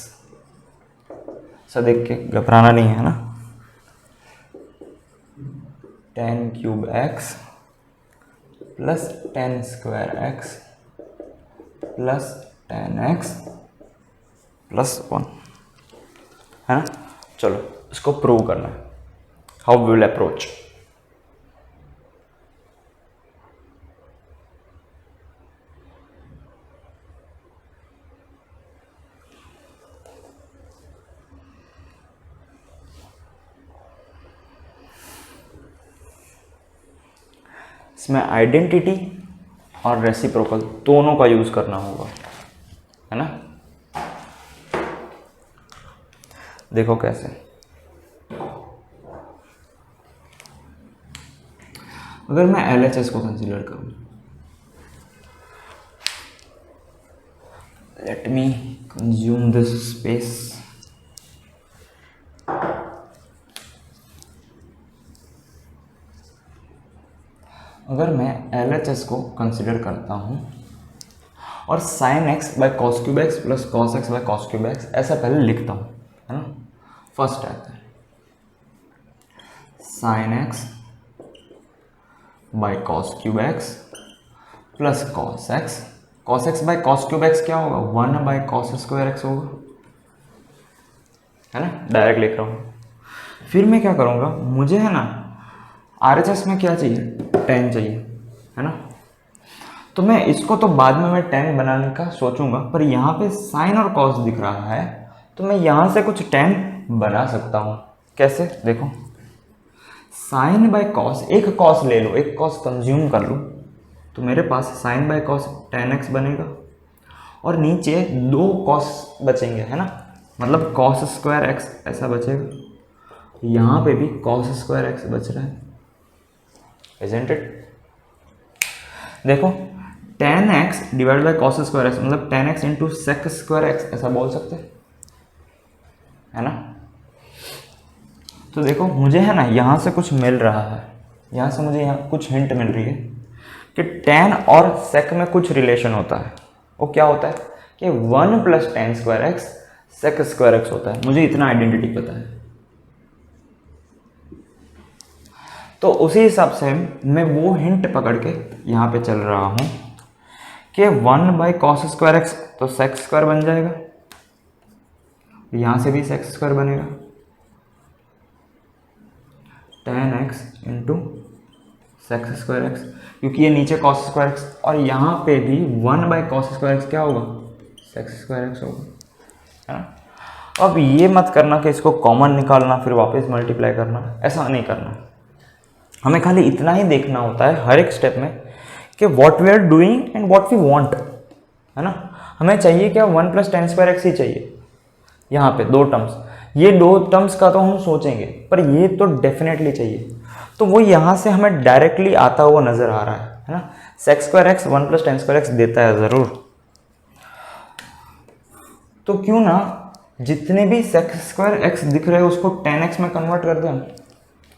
सब देख के घबराना नहीं है ना। tan cube x plus tan square x plus tan x plus 1, है ना। चलो इसको प्रूव करना है। How will approach? इसमें आइडेंटिटी और रेसिप्रोकल दोनों का यूज करना होगा, है ना। देखो कैसे, अगर मैं LHS को कंसीडर करूं, let me consume this space. अगर मैं LHS को कंसिडर करता हूँ और sine x bye cos cube x plus cos x bye cos cube x ऐसा पहले लिखता हूँ, है ना। फर्स्ट आता है sine x bye cos cube x plus cos x bye cos cube x क्या होगा, 1 बाय कॉस स्क्वायर एक्स होगा, है ना। डायरेक्ट लिख रहा हूँ। फिर मैं क्या करूँगा, मुझे है ना RHS में क्या चाहिए, tan चाहिए, है ना। तो मैं इसको तो बाद में मैं tan बनाने का सोचूंगा, पर यहाँ पे साइन और कॉस दिख रहा है तो मैं यहाँ से कुछ tan बना सकता हूँ। कैसे, देखो साइन बाय कॉस, एक कॉस ले लो, एक कॉस कंज्यूम कर लो, तो मेरे पास sine by cos tan x बनेगा और नीचे 2 कॉस बचेंगे, है ना, मतलब कॉस स्क्वायर एक्स ऐसा बचेगा। यहाँ पे भी कॉस स्क्वायर एक्स बच रहा है, isn't it? देखो tan x divide by cos square x मतलब tan x into sec square x ऐसा बोल सकते हैं, है ना। तो देखो मुझे है ना यहाँ से कुछ मिल रहा है, यहाँ से मुझे यहाँ कुछ हिंट मिल रही है कि tan और sec में कुछ रिलेशन होता है। वो क्या होता है कि 1 plus tan square x sec square x होता है। मुझे इतना आइडेंटिटी पता है, तो उसी हिसाब से मैं वो हिंट पकड़ के यहाँ पे चल रहा हूँ कि 1 बाय कॉस स्क्वायर एक्स तो सेक स्क्वायर बन जाएगा, यहाँ से भी सेक स्क्वायर बनेगा, tan x into sec square x, क्योंकि ये नीचे कॉस स्क्वायर एक्स और यहाँ पे भी 1 बाय कॉस स्क्वायर एक्स क्या होगा, सेक स्क्वायर एक्स होगा, है ना। अब ये मत करना कि इसको कॉमन निकालना फिर वापस मल्टीप्लाई करना, ऐसा नहीं करना। हमें खाली इतना ही देखना होता है हर एक स्टेप में कि what we are doing and what we want, है ना। हमें चाहिए क्या, 1 प्लस tan स्क्वायर एक्स ही चाहिए। यहाँ पे 2 टर्म्स, ये 2 टर्म्स का तो हम सोचेंगे, पर ये तो डेफिनेटली चाहिए। तो वो यहाँ से हमें डायरेक्टली आता हुआ नजर आ रहा है ना। Sec square x 1 plus tan square x देता है ज़रूर, तो क्यों ना जितने भी सेक्स स्क्वायर एक्स दिख रहे हैं उसको 10x में कन्वर्ट कर दें।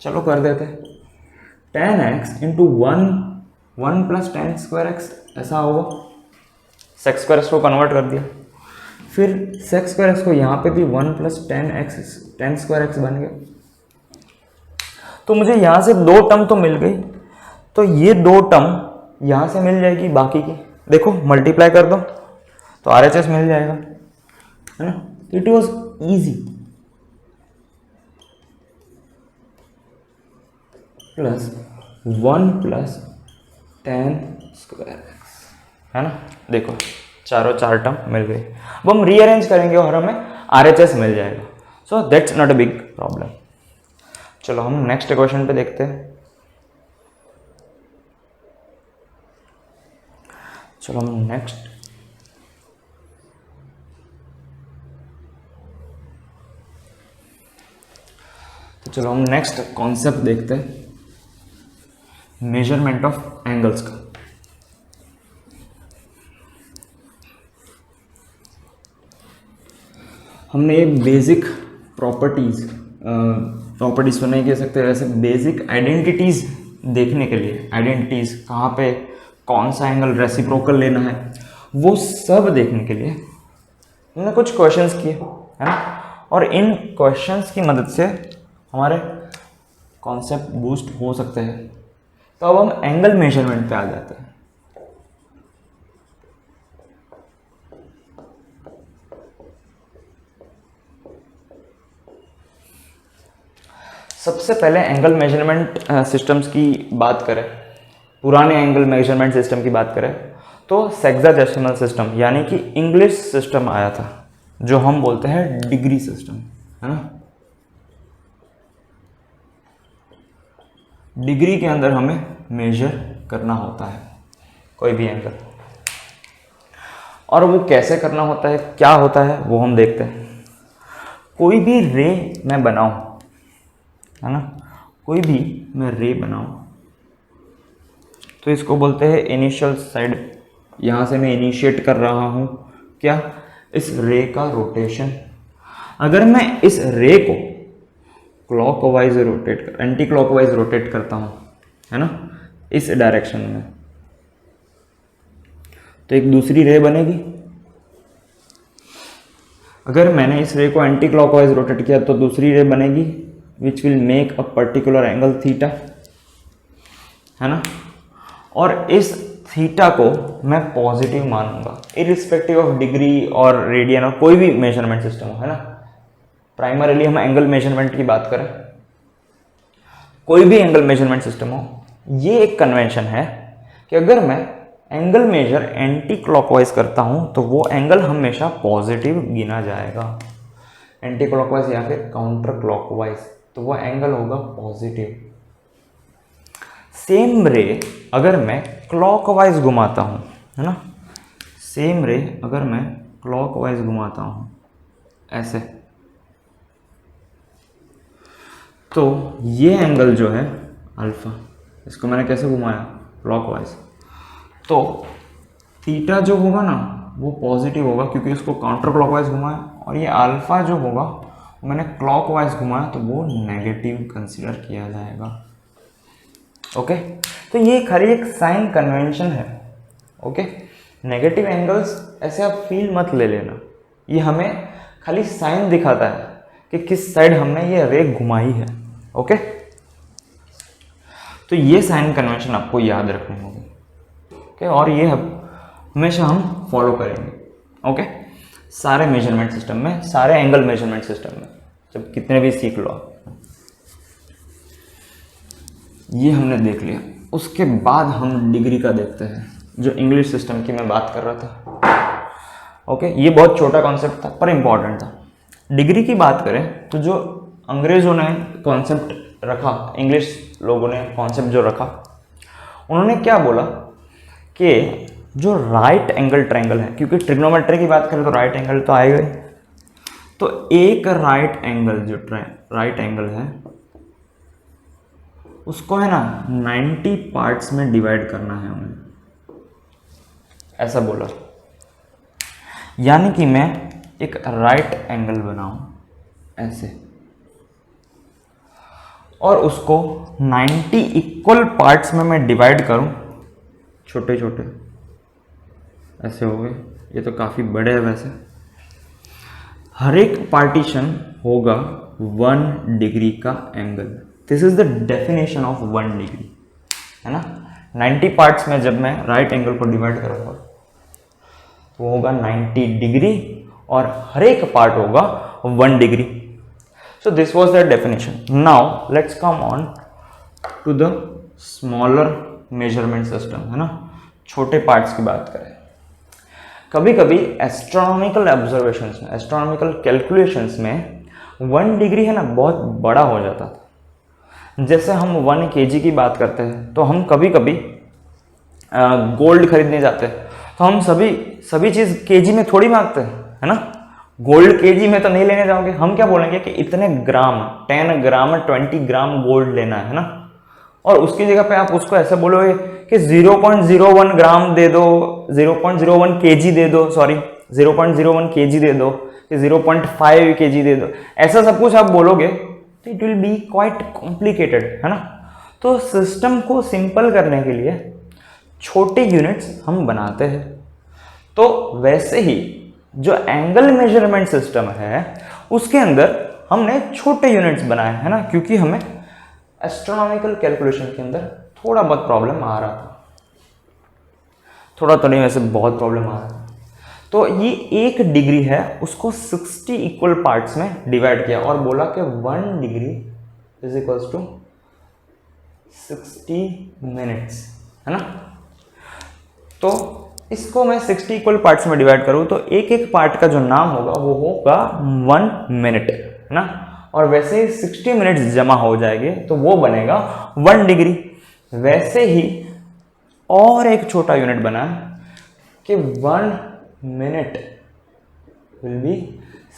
चलो कर देते हैं। 10x into 1 plus 10 square x ऐसा होगा। सेक्स स्क्वायर एक्स को कन्वर्ट कर दिया, फिर सेक्स स्क्वायर एक्स को यहाँ पे भी 1 प्लस 10 स्क्वायर एक्स बन गया। तो मुझे यहाँ से 2 टर्म तो मिल गई, तो ये 2 टर्म यहाँ से मिल जाएगी बाकी की। देखो मल्टीप्लाई कर दो तो RHS मिल जाएगा, है ना। It was easy. Plus 1 plus 10 square x, है ना। देखो चारों 4 टर्म मिल गए। अब हम रीअरेंज करेंगे और हमें RHS मिल जाएगा। So that's not a big problem. चलो हम नेक्स्ट क्वेश्चन पे देखते हैं। चलो हम नेक्स्ट कॉन्सेप्ट देखते हैं, मेजरमेंट ऑफ एंगल्स का। हमने एक बेसिक प्रॉपर्टीज तो नहीं कह सकते, वैसे बेसिक आइडेंटिटीज देखने के लिए, आइडेंटिटीज कहाँ पे कौन सा एंगल रेसिप्रोकल लेना है, वो सब देखने के लिए हमने कुछ क्वेश्चंस किए, है ना। और इन क्वेश्चंस की मदद से हमारे कॉन्सेप्ट बूस्ट हो सकते हैं। तो अब हम एंगल मेजरमेंट पे आ जाते हैं। सबसे पहले एंगल मेजरमेंट सिस्टम्स की बात करें, पुराने एंगल मेजरमेंट सिस्टम की बात करें तो सेक्साडेसिमल सिस्टम यानी कि इंग्लिश सिस्टम आया था, जो हम बोलते हैं डिग्री सिस्टम, है ना। डिग्री के अंदर हमें मेजर करना होता है कोई भी एंगल, और वो कैसे करना होता है, क्या होता है, वो हम देखते हैं। कोई भी रे मैं बनाऊं, है ना, कोई भी मैं रे बनाऊं तो इसको बोलते हैं इनिशियल साइड। यहाँ से मैं इनिशिएट कर रहा हूँ क्या, इस रे का रोटेशन। अगर मैं इस रे को clockwise rotate anti clockwise rotate करता हूँ, है ना, इस डायरेक्शन में, तो एक दूसरी रे बनेगी। अगर मैंने इस रे को एंटी क्लॉकवाइज रोटेट किया तो दूसरी रे बनेगी which will make a particular angle theta, है ना। और इस थीटा को मैं पॉजिटिव मानूंगा इरिस्पेक्टिव ऑफ डिग्री और रेडियन और कोई भी मेजरमेंट सिस्टम हो, है ना। प्राइमरीली हम एंगल मेजरमेंट की बात करें, कोई भी एंगल मेजरमेंट सिस्टम हो, ये एक कन्वेंशन है कि अगर मैं एंगल मेजर एंटी क्लॉकवाइज करता हूं तो वो एंगल हमेशा पॉजिटिव गिना जाएगा। एंटी क्लॉकवाइज या फिर काउंटर क्लॉकवाइज, तो वो एंगल होगा पॉजिटिव। सेम रे अगर मैं क्लॉकवाइज घुमाता हूं, है ना, सेम रे अगर मैं क्लॉकवाइज घुमाता हूं ऐसे, तो ये एंगल जो है अल्फा, इसको मैंने कैसे घुमाया, क्लॉकवाइज, तो थीटा जो होगा ना वो पॉजिटिव होगा क्योंकि इसको काउंटर क्लॉकवाइज घुमाया, और ये अल्फा जो होगा वो मैंने क्लॉकवाइज घुमाया तो वो नेगेटिव कंसीडर किया जाएगा। ओके, तो ये खाली एक साइन कन्वेंशन है। ओके, नेगेटिव एंगल्स ऐसे आप फील मत ले लेना, ये हमें खाली साइन दिखाता है कि किस साइड हमने ये रे घुमाई है। ओके, तो ये साइन कन्वेंशन आपको याद रखने होंगे। ओके, और ये हमेशा हम फॉलो करेंगे। ओके, सारे मेजरमेंट सिस्टम में, सारे एंगल मेजरमेंट सिस्टम में, जब कितने भी सीख लो आप। ये हमने देख लिया, उसके बाद हम डिग्री का देखते हैं, जो इंग्लिश सिस्टम की मैं बात कर रहा था। ओके, ये बहुत छोटा कॉन्सेप्ट था पर इम्पॉर्टेंट था। डिग्री की बात करें तो जो अंग्रेज़ों ने कॉन्सेप्ट रखा, इंग्लिश लोगों ने कॉन्सेप्ट जो रखा, उन्होंने क्या बोला कि जो राइट एंगल ट्रायंगल है, क्योंकि ट्रिग्नोमेट्री की बात करें तो राइट एंगल तो आएगा ही, तो एक राइट एंगल जो राइट एंगल है उसको है ना 90 पार्ट्स में डिवाइड करना है हमें, ऐसा बोला। यानी कि मैं एक राइट एंगल बनाऊं ऐसे, और उसको 90 इक्वल पार्ट्स में मैं डिवाइड करूं, छोटे छोटे ऐसे हो गए, ये तो काफ़ी बड़े हैं वैसे। हर एक पार्टीशन होगा 1 डिग्री का angle. This is the definition of 1 degree, है ना। 90 पार्ट्स में जब मैं राइट एंगल को डिवाइड करूंगा तो वो होगा 90 डिग्री, और हर एक पार्ट होगा 1 degree. So this was the definition. Now let's come on to the smaller measurement system, है ना। छोटे पार्ट्स की बात करें, कभी कभी एस्ट्रोनॉमिकल ऑब्जर्वेशंस में, एस्ट्रोनॉमिकल कैलकुलेशंस में 1 डिग्री है ना बहुत बड़ा हो जाता था। जैसे हम 1 kg की बात करते हैं तो हम कभी कभी गोल्ड खरीदने जाते हैं तो हम सभी चीज़ केजी में थोड़ी मांगते हैं, है ना। गोल्ड केजी में तो नहीं लेने जाओगे, हम क्या बोलेंगे कि इतने ग्राम, 10 ग्राम 20 ग्राम गोल्ड लेना है ना। और उसकी जगह पे आप उसको ऐसे बोलोगे कि 0.01 ग्राम दे दो, 0.01 केजी दे दो, सॉरी 0.01 केजी दे दो, कि 0.5 केजी दे दो, ऐसा सब कुछ आप बोलोगे तो it will be quite complicated, है ना। तो सिस्टम को सिंपल करने के लिए छोटे यूनिट्स हम बनाते हैं। तो वैसे ही जो एंगल मेजरमेंट सिस्टम है उसके अंदर हमने छोटे यूनिट्स बनाए, है ना, क्योंकि हमें एस्ट्रोनॉमिकल कैलकुलेशन के अंदर थोड़ा बहुत प्रॉब्लम आ रहा था, थोड़ा तो नहीं वैसे बहुत प्रॉब्लम आ रहा था। तो ये 1 डिग्री है, उसको 60 इक्वल पार्ट्स में डिवाइड किया और बोला कि 1 degree is equals to 60 minutes, है ना। तो इसको मैं 60 इक्वल पार्ट्स में डिवाइड करूँ तो एक एक पार्ट का जो नाम होगा वो होगा 1 मिनट, है ना। और वैसे ही 60 मिनट्स जमा हो जाएंगे तो वो बनेगा 1 डिग्री। वैसे ही और एक छोटा यूनिट बना कि 1 मिनट विल बी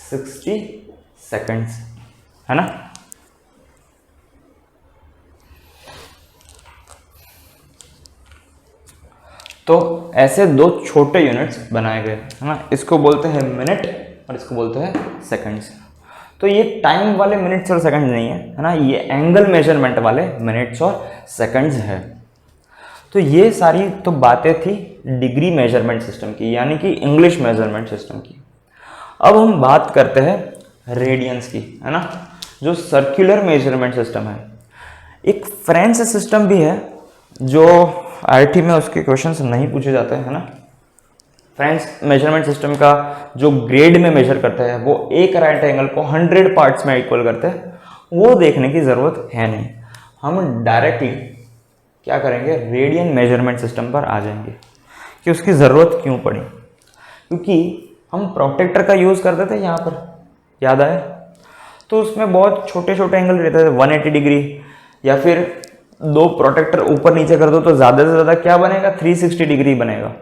60 सेकंड्स, है ना। तो ऐसे 2 छोटे यूनिट्स बनाए गए, है ना। इसको बोलते हैं मिनट और इसको बोलते हैं सेकंड्स। तो ये टाइम वाले मिनट्स और सेकंड्स नहीं है ना, ये एंगल मेजरमेंट वाले मिनट्स और सेकंड्स है। तो ये सारी तो बातें थी डिग्री मेजरमेंट सिस्टम की, यानी कि इंग्लिश मेजरमेंट सिस्टम की। अब हम बात करते हैं रेडियंस की, है ना, जो सर्कुलर मेजरमेंट सिस्टम है। एक फ्रेंच सिस्टम भी है जो आईआईटी में उसके क्वेश्चंस नहीं पूछे जाते हैं, है ना। फ्रेंच मेजरमेंट सिस्टम का जो ग्रेड में मेजर करते हैं वो एक राइट एंगल को 100 पार्ट्स में इक्वल करते हैं, वो देखने की ज़रूरत है नहीं। हम डायरेक्टली क्या करेंगे, रेडियन मेजरमेंट सिस्टम पर आ जाएंगे कि उसकी ज़रूरत क्यों पड़ी। क्योंकि हम प्रोटेक्टर का यूज़ करते थे यहाँ पर, याद आया, तो उसमें बहुत छोटे छोटे एंगल रहते थे, 180 डिग्री, या फिर 2 प्रोटेक्टर ऊपर नीचे कर दो तो ज़्यादा से ज़्यादा क्या बनेगा, 360 डिग्री बनेगा,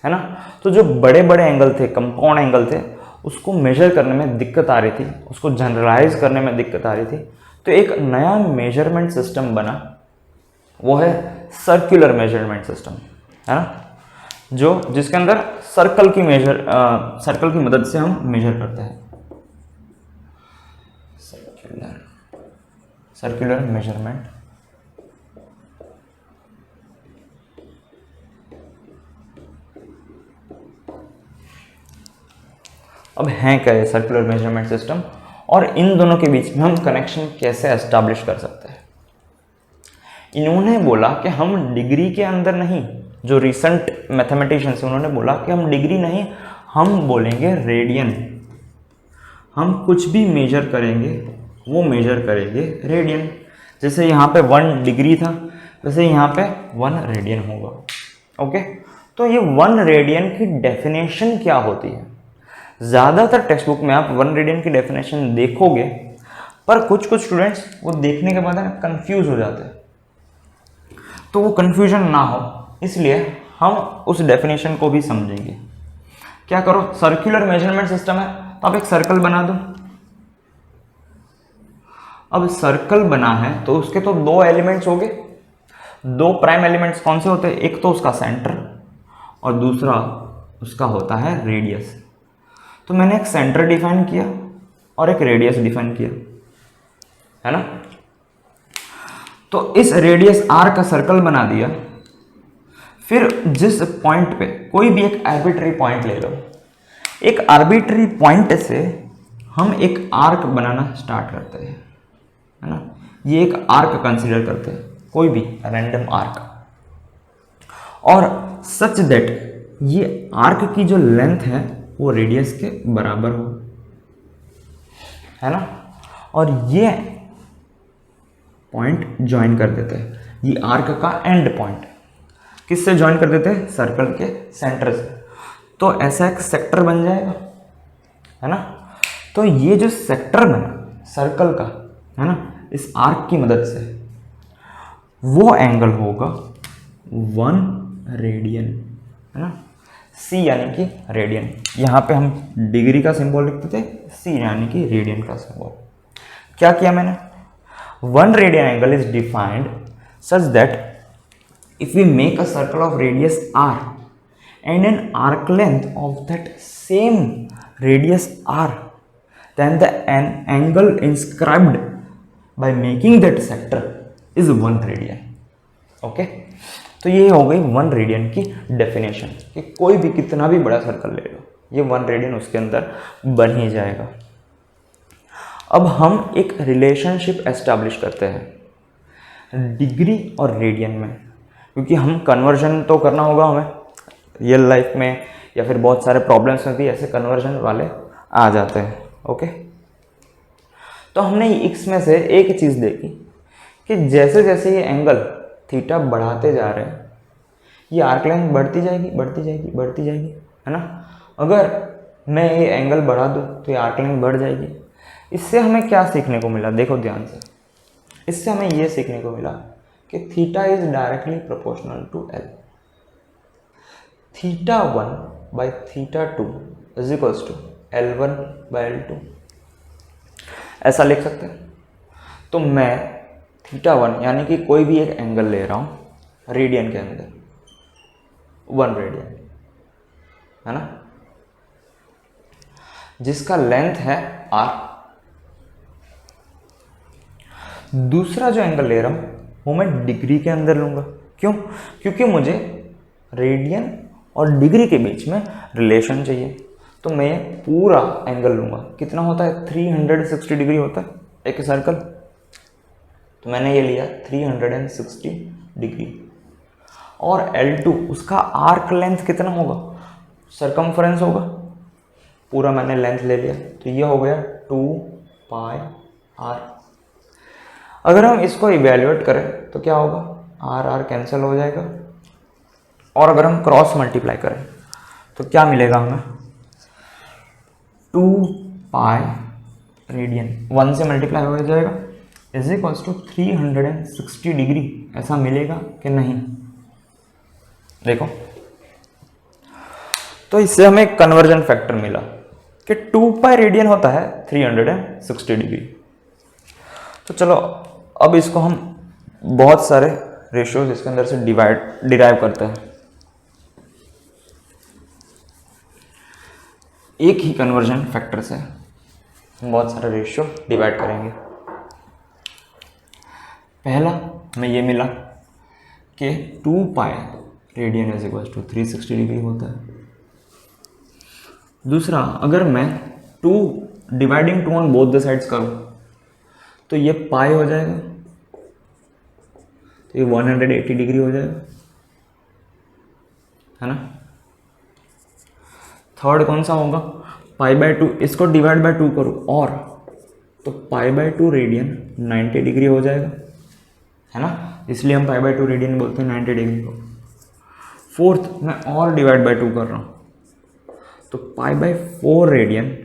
है ना। तो जो बड़े बड़े एंगल थे, कंपाउंड एंगल थे, उसको मेजर करने में दिक्कत आ रही थी, उसको जनरलाइज करने में दिक्कत आ रही थी। तो एक नया मेजरमेंट सिस्टम बना, वो है सर्कुलर मेजरमेंट सिस्टम, है ना, जिसके अंदर सर्कल की मदद से हम मेजर करते हैं। Circular measurement. अब हैं क्या ये सर्कुलर मेजरमेंट सिस्टम, और इन दोनों के बीच में हम कनेक्शन कैसे एस्टैब्लिश कर सकते हैं। इन्होंने बोला कि हम डिग्री के अंदर नहीं, जो रिसेंट मैथमेटिशियंस उन्होंने बोला कि हम डिग्री नहीं, हम बोलेंगे रेडियन। हम कुछ भी मेजर करेंगे वो मेजर करेंगे रेडियन। जैसे यहाँ पे 1 डिग्री था, वैसे यहाँ पे 1 रेडियन होगा। ओके, तो ये 1 रेडियन की डेफिनेशन क्या होती है। ज़्यादातर टेक्स्ट बुक में आप 1 रेडियन की डेफिनेशन देखोगे, पर कुछ स्टूडेंट्स वो देखने के बाद कंफ्यूज हो जाते हैं। तो वो कंफ्यूजन ना हो इसलिए हम उस डेफिनेशन को भी समझेंगे। क्या करो, सर्कुलर मेजरमेंट सिस्टम है तो आप एक सर्कल बना दो। अब सर्कल बना है तो उसके तो 2 एलिमेंट्स हो गए। 2 प्राइम एलिमेंट्स कौन से होते हैं, एक तो उसका सेंटर और दूसरा उसका होता है रेडियस। तो मैंने एक सेंटर डिफाइन किया और एक रेडियस डिफाइन किया, है ना। तो इस रेडियस r का सर्कल बना दिया। फिर जिस पॉइंट पे कोई भी एक आर्बिट्री पॉइंट ले लो, एक आर्बिट्री पॉइंट से हम एक आर्क बनाना स्टार्ट करते हैं, है ना। ये एक आर्क कंसीडर करते हैं, कोई भी रैंडम आर्क, और सच दैट ये आर्क की जो लेंथ है वो रेडियस के बराबर हो, है ना। और ये पॉइंट ज्वाइन कर देते हैं, ये आर्क का एंड पॉइंट किससे ज्वाइन कर देते हैं, सर्कल के सेंटर से। तो ऐसा एक सेक्टर बन जाएगा, है ना। तो ये जो सेक्टर बना सर्कल का, है ना, इस आर्क की मदद से, वो एंगल होगा 1 रेडियन, है ना। सी यानी कि रेडियन, यहाँ पे हम डिग्री का सिंबल लिखते थे, सी यानी कि रेडियन का सिंबल। क्या किया मैंने, 1 radian angle is defined such that if we make a circle of radius r and an arc length of that same radius r, then the angle inscribed by making that sector is 1 radian. Okay, तो ये हो गई 1 रेडियन की डेफिनेशन कि कोई भी कितना भी बड़ा सर्कल ले लो, ये 1 रेडियन उसके अंदर बन ही जाएगा। अब हम एक रिलेशनशिप एस्टैब्लिश करते हैं डिग्री और रेडियन में, क्योंकि हम कन्वर्जन तो करना होगा हमें रियल लाइफ में, या फिर बहुत सारे प्रॉब्लम्स में भी ऐसे कन्वर्जन वाले आ जाते हैं। ओके, तो हमने x में से एक चीज़ देखी कि जैसे जैसे ये एंगल थीटा बढ़ाते जा रहे हैं, ये आर्क लेंथ बढ़ती जाएगी बढ़ती जाएगी बढ़ती जाएगी, है ना। अगर मैं ये एंगल बढ़ा दूँ तो ये आर्क लेंथ बढ़ जाएगी। इससे हमें क्या सीखने को मिला, देखो ध्यान से, इससे हमें ये सीखने को मिला कि theta is directly proportional to L. θ1 by θ2 is equals to L1 by L2, ऐसा लिख सकते हैं। तो मैं θ1 यानी कि कोई भी एक एंगल ले रहा हूँ रेडियन के अंदर, 1 रेडियन, है ना, जिसका लेंथ है r। दूसरा जो एंगल ले रहा हूँ वो मैं डिग्री के अंदर लूँगा। क्यों, क्योंकि मुझे रेडियन और डिग्री के बीच में रिलेशन चाहिए। तो मैं पूरा एंगल लूँगा, कितना होता है 360 डिग्री होता है एक सर्कल, तो मैंने ये लिया 360 डिग्री। और L2 उसका आर्क लेंथ कितना होगा, सरकमफ्रेंस होगा, पूरा मैंने लेंथ ले लिया, तो ये हो गया 2 पाई r। अगर हम इसको इवेल्युएट करें तो क्या होगा, आर आर कैंसिल हो जाएगा, और अगर हम क्रॉस मल्टीप्लाई करें तो क्या मिलेगा हमें, 2 पाई रेडियन 1 से मल्टीप्लाई हो जाएगा इज इक्वल्स टू 360 डिग्री, ऐसा मिलेगा कि नहीं। देखो, तो इससे हमें एक कन्वर्जन फैक्टर मिला कि 2 पाई रेडियन होता है 360 डिग्री। तो चलो अब इसको हम बहुत सारे रेशियोज इसके अंदर से डिराइव करते हैं। एक ही कन्वर्जन फैक्टर से हम बहुत सारे रेशियो डिवाइड करेंगे। पहला हमें ये मिला कि 2 pi radian is equal to 360 degree होता है। दूसरा, अगर मैं 2 dividing 2 on both the sides करूँ तो ये पाई हो जाएगा, तो ये 180 डिग्री हो जाएगा, है ना। थर्ड कौन सा होगा, पाई बाय 2, इसको डिवाइड बाय 2 करूँ और तो पाई बाय 2 रेडियन 90 डिग्री हो जाएगा, है ना, इसलिए हम पाई बाय 2 रेडियन बोलते हैं 90 डिग्री को। फोर्थ, मैं और डिवाइड बाय 2 कर रहा हूँ, तो पाई बाय 4 रेडियन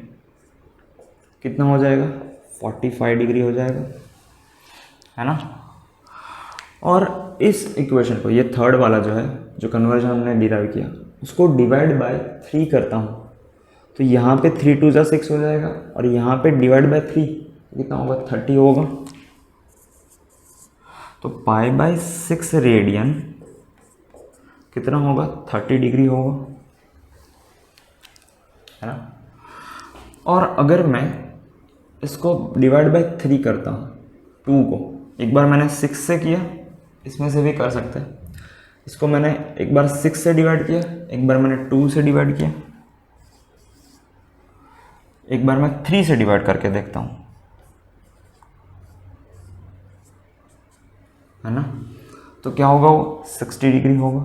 कितना हो जाएगा, 45 डिग्री हो जाएगा, है ना। और इस इक्वेशन को, ये थर्ड वाला जो है, जो कन्वर्जन हमने डिराइव किया, उसको डिवाइड बाय 3 करता हूँ, तो यहाँ पे 3 2 6 हो जाएगा, और यहाँ पे डिवाइड बाय 3 कितना होगा, 30 होगा। तो पाई बाय 6 रेडियन कितना होगा, 30 डिग्री होगा, है ना। और अगर मैं इसको डिवाइड बाय 3 करता हूँ 2 को, एक बार मैंने 6 से किया, इसमें से भी कर सकते हैं, इसको मैंने एक बार 6 से डिवाइड किया, एक बार मैंने 2 से डिवाइड किया, एक बार मैं 3 से डिवाइड करके देखता हूँ, है ना। तो क्या होगा, वो 60 डिग्री होगा।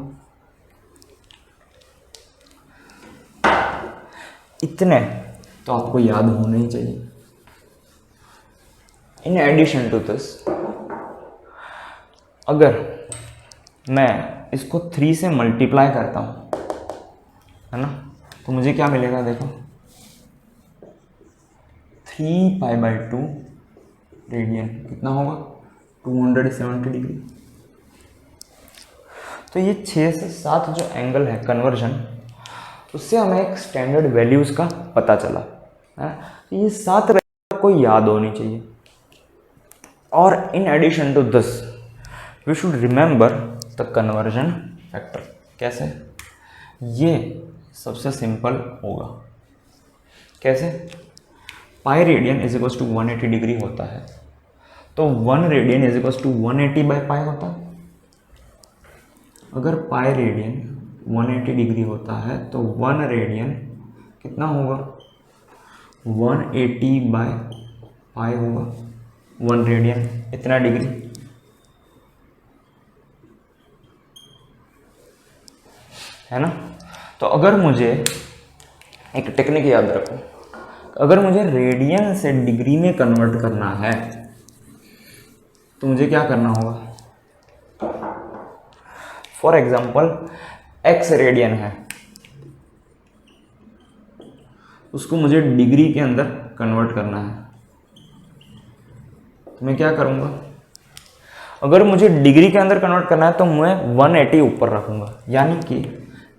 इतने तो आपको याद होने ही चाहिए। इन एडिशन टू दिस, अगर मैं इसको 3 से मल्टीप्लाई करता हूँ, है ना, तो मुझे क्या मिलेगा, देखो 3π/2 रेडियन कितना होगा, 270 डिग्री। तो ये 6 से 7 जो एंगल है कन्वर्जन, उससे हमें एक स्टैंडर्ड वैल्यूज का पता चला है। तो ये 7 वैल्यू आपको याद होनी चाहिए। और in addition to this we should remember the conversion factor. कैसे, ये सबसे सिंपल होगा। कैसे, pi radian is equals to 180 degree होता है, तो 1 रेडियन इज इक्वल्स टू 180/पाई होता है। अगर पाई रेडियन 180 डिग्री होता है तो 1 रेडियन कितना होगा, 180/पाई होगा। 1 रेडियन इतना डिग्री, है ना। तो अगर मुझे एक टेक्निक याद रखो, अगर मुझे रेडियन से डिग्री में कन्वर्ट करना है तो मुझे क्या करना होगा। फॉर एग्जाम्पल x रेडियन है, उसको मुझे डिग्री के अंदर कन्वर्ट करना है, तो मैं क्या करूंगा, अगर मुझे डिग्री के अंदर कन्वर्ट करना है तो मैं 180 ऊपर रखूंगा, यानी कि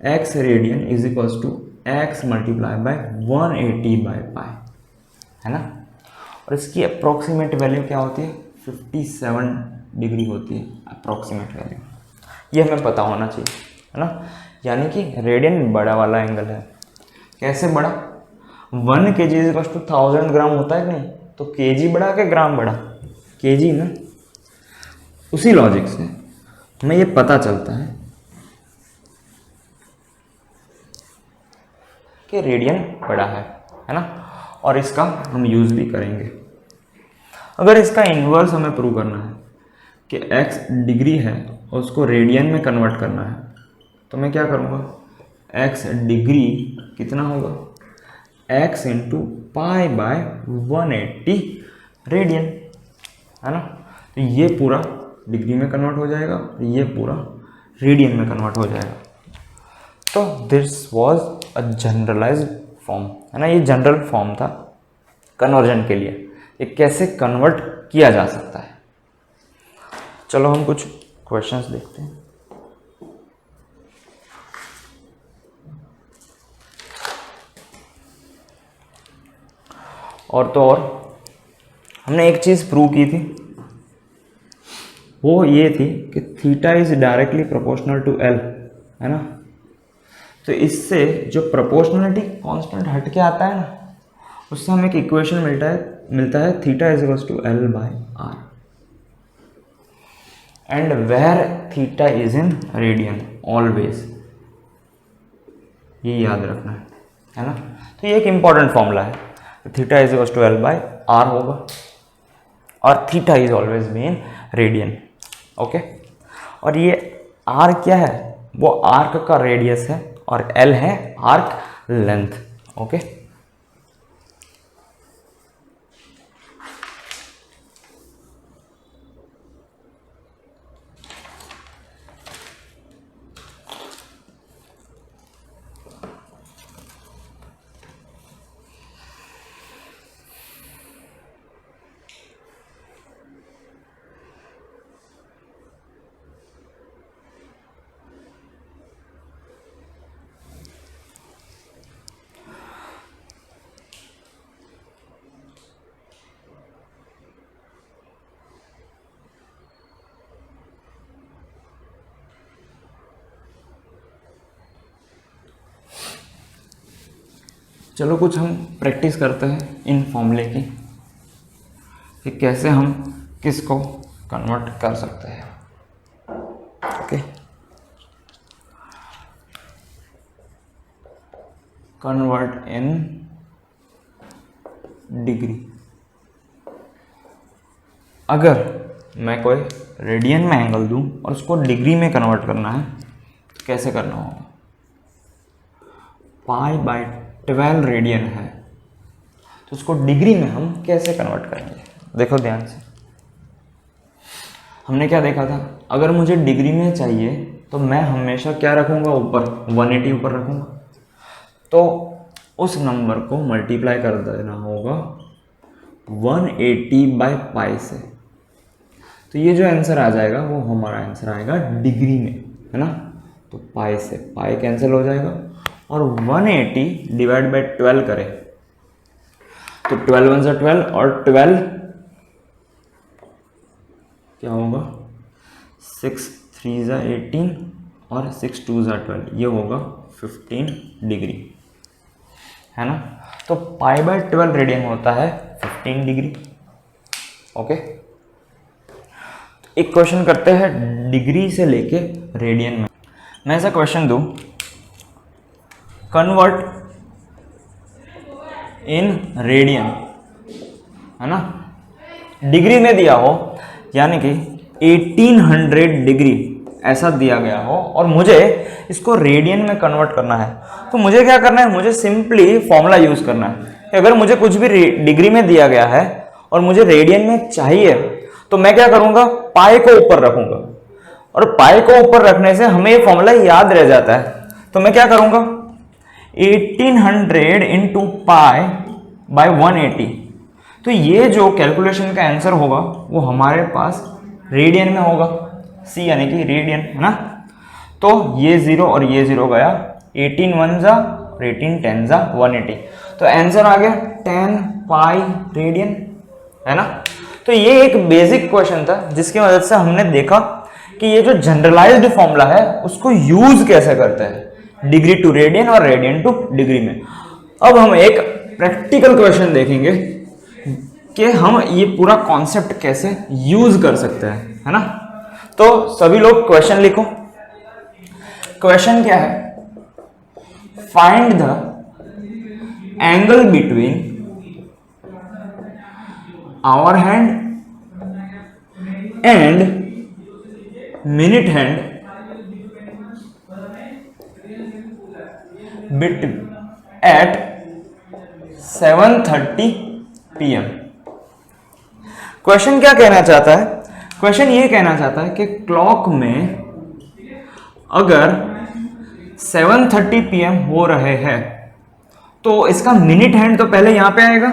x radian is equals to x multiply by 180/पाई, है ना। और इसकी अप्रोक्सीमेट वैल्यू क्या होती है, 57 डिग्री होती है अप्रोक्सीमेट वैल्यू। ये हमें पता होना चाहिए, है ना। यानी कि रेडियन बड़ा वाला एंगल है। कैसे बड़ा, 1 kg इज इक्वल्स टू 1000 ग्राम होता है कि नहीं, तो केजी बड़ा के ग्राम बड़ा, केजी ना। उसी लॉजिक से हमें ये पता चलता है कि रेडियन बड़ा है ना। और इसका हम यूज़ भी करेंगे। अगर इसका इन्वर्स हमें प्रूव करना है कि x डिग्री है और उसको रेडियन में कन्वर्ट करना है, तो मैं क्या करूँगा, x डिग्री कितना होगा, x इंटू π/180 रेडियन, है ना। तो ये पूरा डिग्री में कन्वर्ट हो जाएगा, ये पूरा रेडियन में कन्वर्ट हो जाएगा। तो this was a generalised form, है ना। ये जनरल फॉर्म था कन्वर्जन के लिए, ये कैसे कन्वर्ट किया जा सकता है। चलो हम कुछ क्वेश्चंस देखते हैं। और तो और हमने एक चीज़ प्रूव की थी, वो ये थी कि theta is directly proportional to L, है ना। तो इससे जो प्रोपोर्शनलिटी कांस्टेंट हट के आता है ना, उससे हमें एक इक्वेशन मिलता है theta is equals to L/R, and where theta is in radian always, ये याद रखना है ना। तो ये एक इंपॉर्टेंट फॉर्मूला है, theta is equals to L/R होगा, और theta is always mean radian, okay. और ये R क्या है, वो आर्क का रेडियस है, और L है आर्क लेंथ, ओके। चलो कुछ हम प्रैक्टिस करते हैं इन फॉर्मूले की कि कैसे हम किसको कन्वर्ट कर सकते हैं। Okay, convert in degree. अगर मैं कोई रेडियन में एंगल दूं और उसको डिग्री में कन्वर्ट करना है तो कैसे करना होगा? π/12 रेडियन है तो उसको डिग्री में हम कैसे कन्वर्ट करेंगे? देखो ध्यान से, हमने क्या देखा था, अगर मुझे डिग्री में चाहिए तो मैं हमेशा क्या रखूंगा? ऊपर 180 ऊपर रखूंगा। तो उस नंबर को मल्टीप्लाई कर देना होगा 180/π से। तो ये जो आंसर आ जाएगा वो हमारा आंसर आएगा डिग्री में, है ना। तो पाई से पाई कैंसिल हो जाएगा और 180 डिवाइड बाई 12 करें तो 12 1 सा 12 और 12 क्या होगा? 6 3 सा 18 और 6 2 सा 12, ये होगा 15 डिग्री, है ना। तो π/12 रेडियन होता है 15 डिग्री। ओके, एक क्वेश्चन करते हैं डिग्री से लेके रेडियन में। मैं ऐसा क्वेश्चन दूं, कन्वर्ट इन रेडियन, है ना, डिग्री में दिया हो, यानी कि 1800 डिग्री ऐसा दिया गया हो और मुझे इसको रेडियन में कन्वर्ट करना है। तो मुझे क्या करना है? मुझे सिंपली फॉर्मूला यूज करना है कि अगर मुझे कुछ भी डिग्री में दिया गया है और मुझे रेडियन में चाहिए तो मैं क्या करूंगा? पाई को ऊपर रखूंगा और पाई को ऊपर रखने से हमें ये फॉर्मूला याद रह जाता है। तो मैं क्या करूंगा? 1800 इंटू π/180। तो ये जो कैलकुलेशन का आंसर होगा वो हमारे पास रेडियन में होगा, सी यानी कि रेडियन, है ना। तो ये 0 और ये 0 गया, 18 1 जा 18 10 जा 180। तो आंसर आ गया 10 पाई रेडियन, है ना। तो ये एक बेसिक क्वेश्चन था जिसकी मदद से हमने देखा कि ये जो जनरलाइज्ड फॉर्मूला है उसको यूज कैसे करते हैं डिग्री टू रेडियन और रेडियन टू डिग्री में। अब हम एक प्रैक्टिकल क्वेश्चन देखेंगे कि हम ये पूरा कॉन्सेप्ट कैसे यूज कर सकते हैं, है ना। तो सभी लोग क्वेश्चन लिखो। क्वेश्चन क्या है? Find the angle between hour hand and minute hand bit at 7:30 PM। Question क्या कहना चाहता है? क्वेश्चन ये कहना चाहता है कि क्लॉक में अगर 7:30 PM हो रहे हैं तो इसका मिनट हैंड तो पहले यहां पे आएगा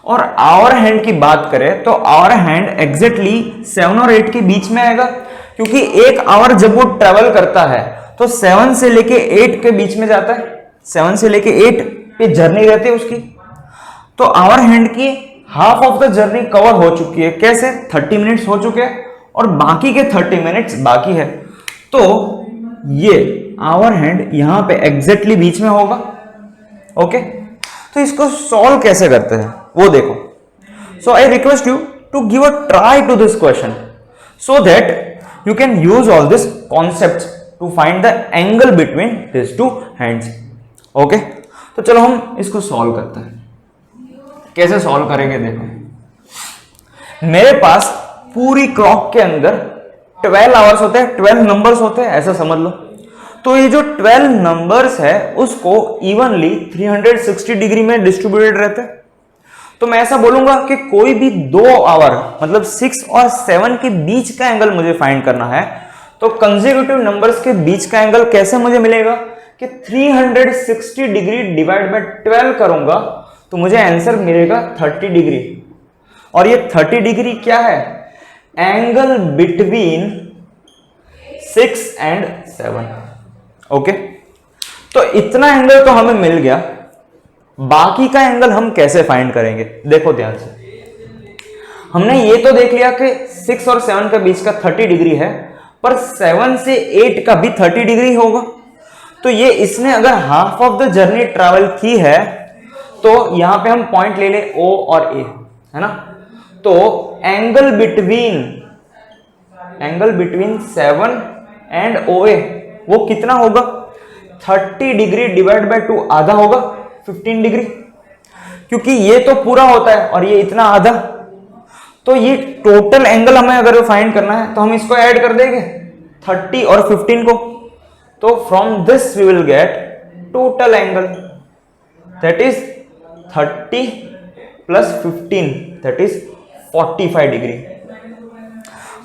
और आवर हैंड की बात करें तो आवर हैंड एग्जैक्टली 7 और 8 के बीच में आएगा, क्योंकि एक आवर जब वो ट्रेवल करता है तो 7 से लेके 8 के बीच में जाता है, 7 से लेके 8 पे जर्नी रहती है उसकी। तो आवर हैंड की half of the journey cover हो चुकी है। कैसे? 30 मिनट्स हो चुके हैं और बाकी के 30 मिनट्स बाकी है। तो ये आवर हैंड यहां पे एग्जैक्टली बीच में होगा। ओके, तो इसको सॉल्व कैसे करते हैं वो देखो। So I request you to give a try to this question so that you can use all this concepts to find the angle between this two hands. Okay, तो चलो हम इसको सॉल्व करते हैं। कैसे सॉल्व करेंगे देखो। मेरे पास पूरी क्लॉक के अंदर 12 आवर्स होते हैं, 12 नंबर्स होते हैं, ऐसा समझ लो। तो ये जो 12 नंबर्स है उसको इवनली 360 डिग्री में डिस्ट्रीब्यूटेड रहते हैं। तो मैं ऐसा बोलूंगा कि कोई भी 2 आवर मतलब 6 और 7 के बीच का एंगल मुझे फाइंड करना है तो कंसेक्यूटिव नंबर्स के बीच का एंगल कैसे मुझे मिलेगा कि 360 डिग्री डिवाइड बाय 12 करूंगा तो मुझे आंसर मिलेगा 30 डिग्री। और ये 30 डिग्री क्या है? Angle between 6 and 7। ओके, तो इतना एंगल तो हमें मिल गया, बाकी का एंगल हम कैसे फाइंड करेंगे? देखो ध्यान से, हमने ये तो देख लिया कि 6 और 7 के बीच का 30 डिग्री है, पर 7 से 8 का भी 30 डिग्री होगा। तो ये इसने अगर half of the journey travel की है तो यहां पे हम पॉइंट ले ले O और A, है ना। तो एंगल बिटवीन 7 एंड OA वो कितना होगा, 30 डिग्री डिवाइड बाय 2 आधा होगा 15 डिग्री, क्योंकि ये तो पूरा होता है और ये इतना आधा। तो ये टोटल एंगल हमें अगर फाइंड करना है तो हम इसको ऐड कर देंगे 30 और 15 को। तो from this we will get total angle that is 30 plus 15 that is 45 degree.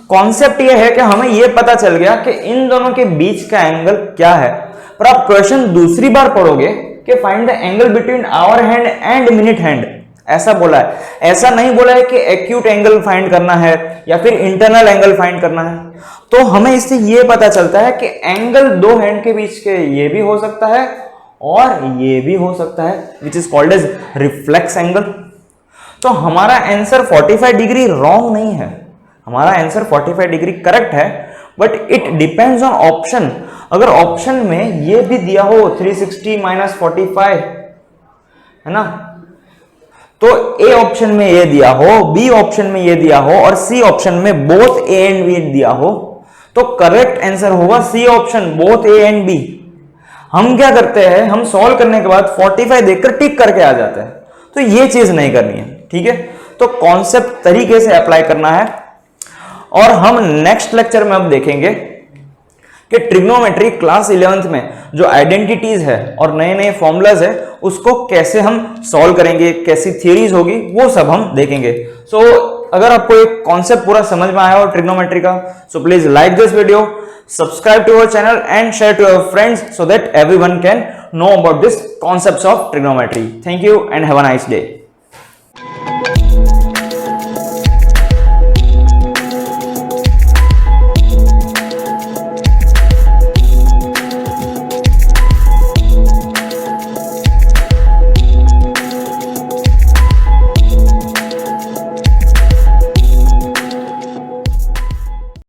Concept ये है कि हमें ये पता चल गया कि इन दोनों के बीच का एंगल क्या है। पर आप क्वेश्चन दूसरी बार पढ़ोगे कि find the angle between hour hand and minute hand, ऐसा बोला है। ऐसा नहीं बोला है कि एक्यूट एंगल फाइंड करना है या फिर इंटरनल एंगल फाइंड करना है। तो हमें इससे ये पता चलता है कि एंगल दो हैंड के बीच के ये भी हो सकता है और ये भी हो सकता है, which is called as reflex angle. तो हमारा आंसर 45 डिग्री रॉन्ग नहीं है, हमारा आंसर 45 डिग्री करेक्ट है, but it depends on option. अगर ऑप्शन में ये भी दिया हो 360 माइनस 45, है ना, तो ए ऑप्शन में ये दिया हो, बी ऑप्शन में ये दिया हो और सी ऑप्शन में बोथ ए एंड बी दिया हो, तो करेक्ट आंसर होगा C option, both A and B. हम क्या करते हैं, हम सॉल्व करने के बाद 45 देखकर टिक करके आ जाते हैं, तो ये चीज नहीं करनी है, ठीक है। तो कॉन्सेप्ट तरीके से अप्लाई करना है। और हम नेक्स्ट लेक्चर में अब देखेंगे कि ट्रिग्नोमेट्री क्लास 11th में जो आइडेंटिटीज है और नए नए फॉर्मूलाज है उसको कैसे हम सॉल्व करेंगे, कैसी थियरीज होगी, वो सब हम देखेंगे। सो अगर आपको एक कॉन्सेप्ट पूरा समझ में आया हो ट्रिग्नोमेट्री का, so please like this video, subscribe to our channel and share to your friends so that everyone can know about this concepts of trigonometry. Thank you and have a nice day.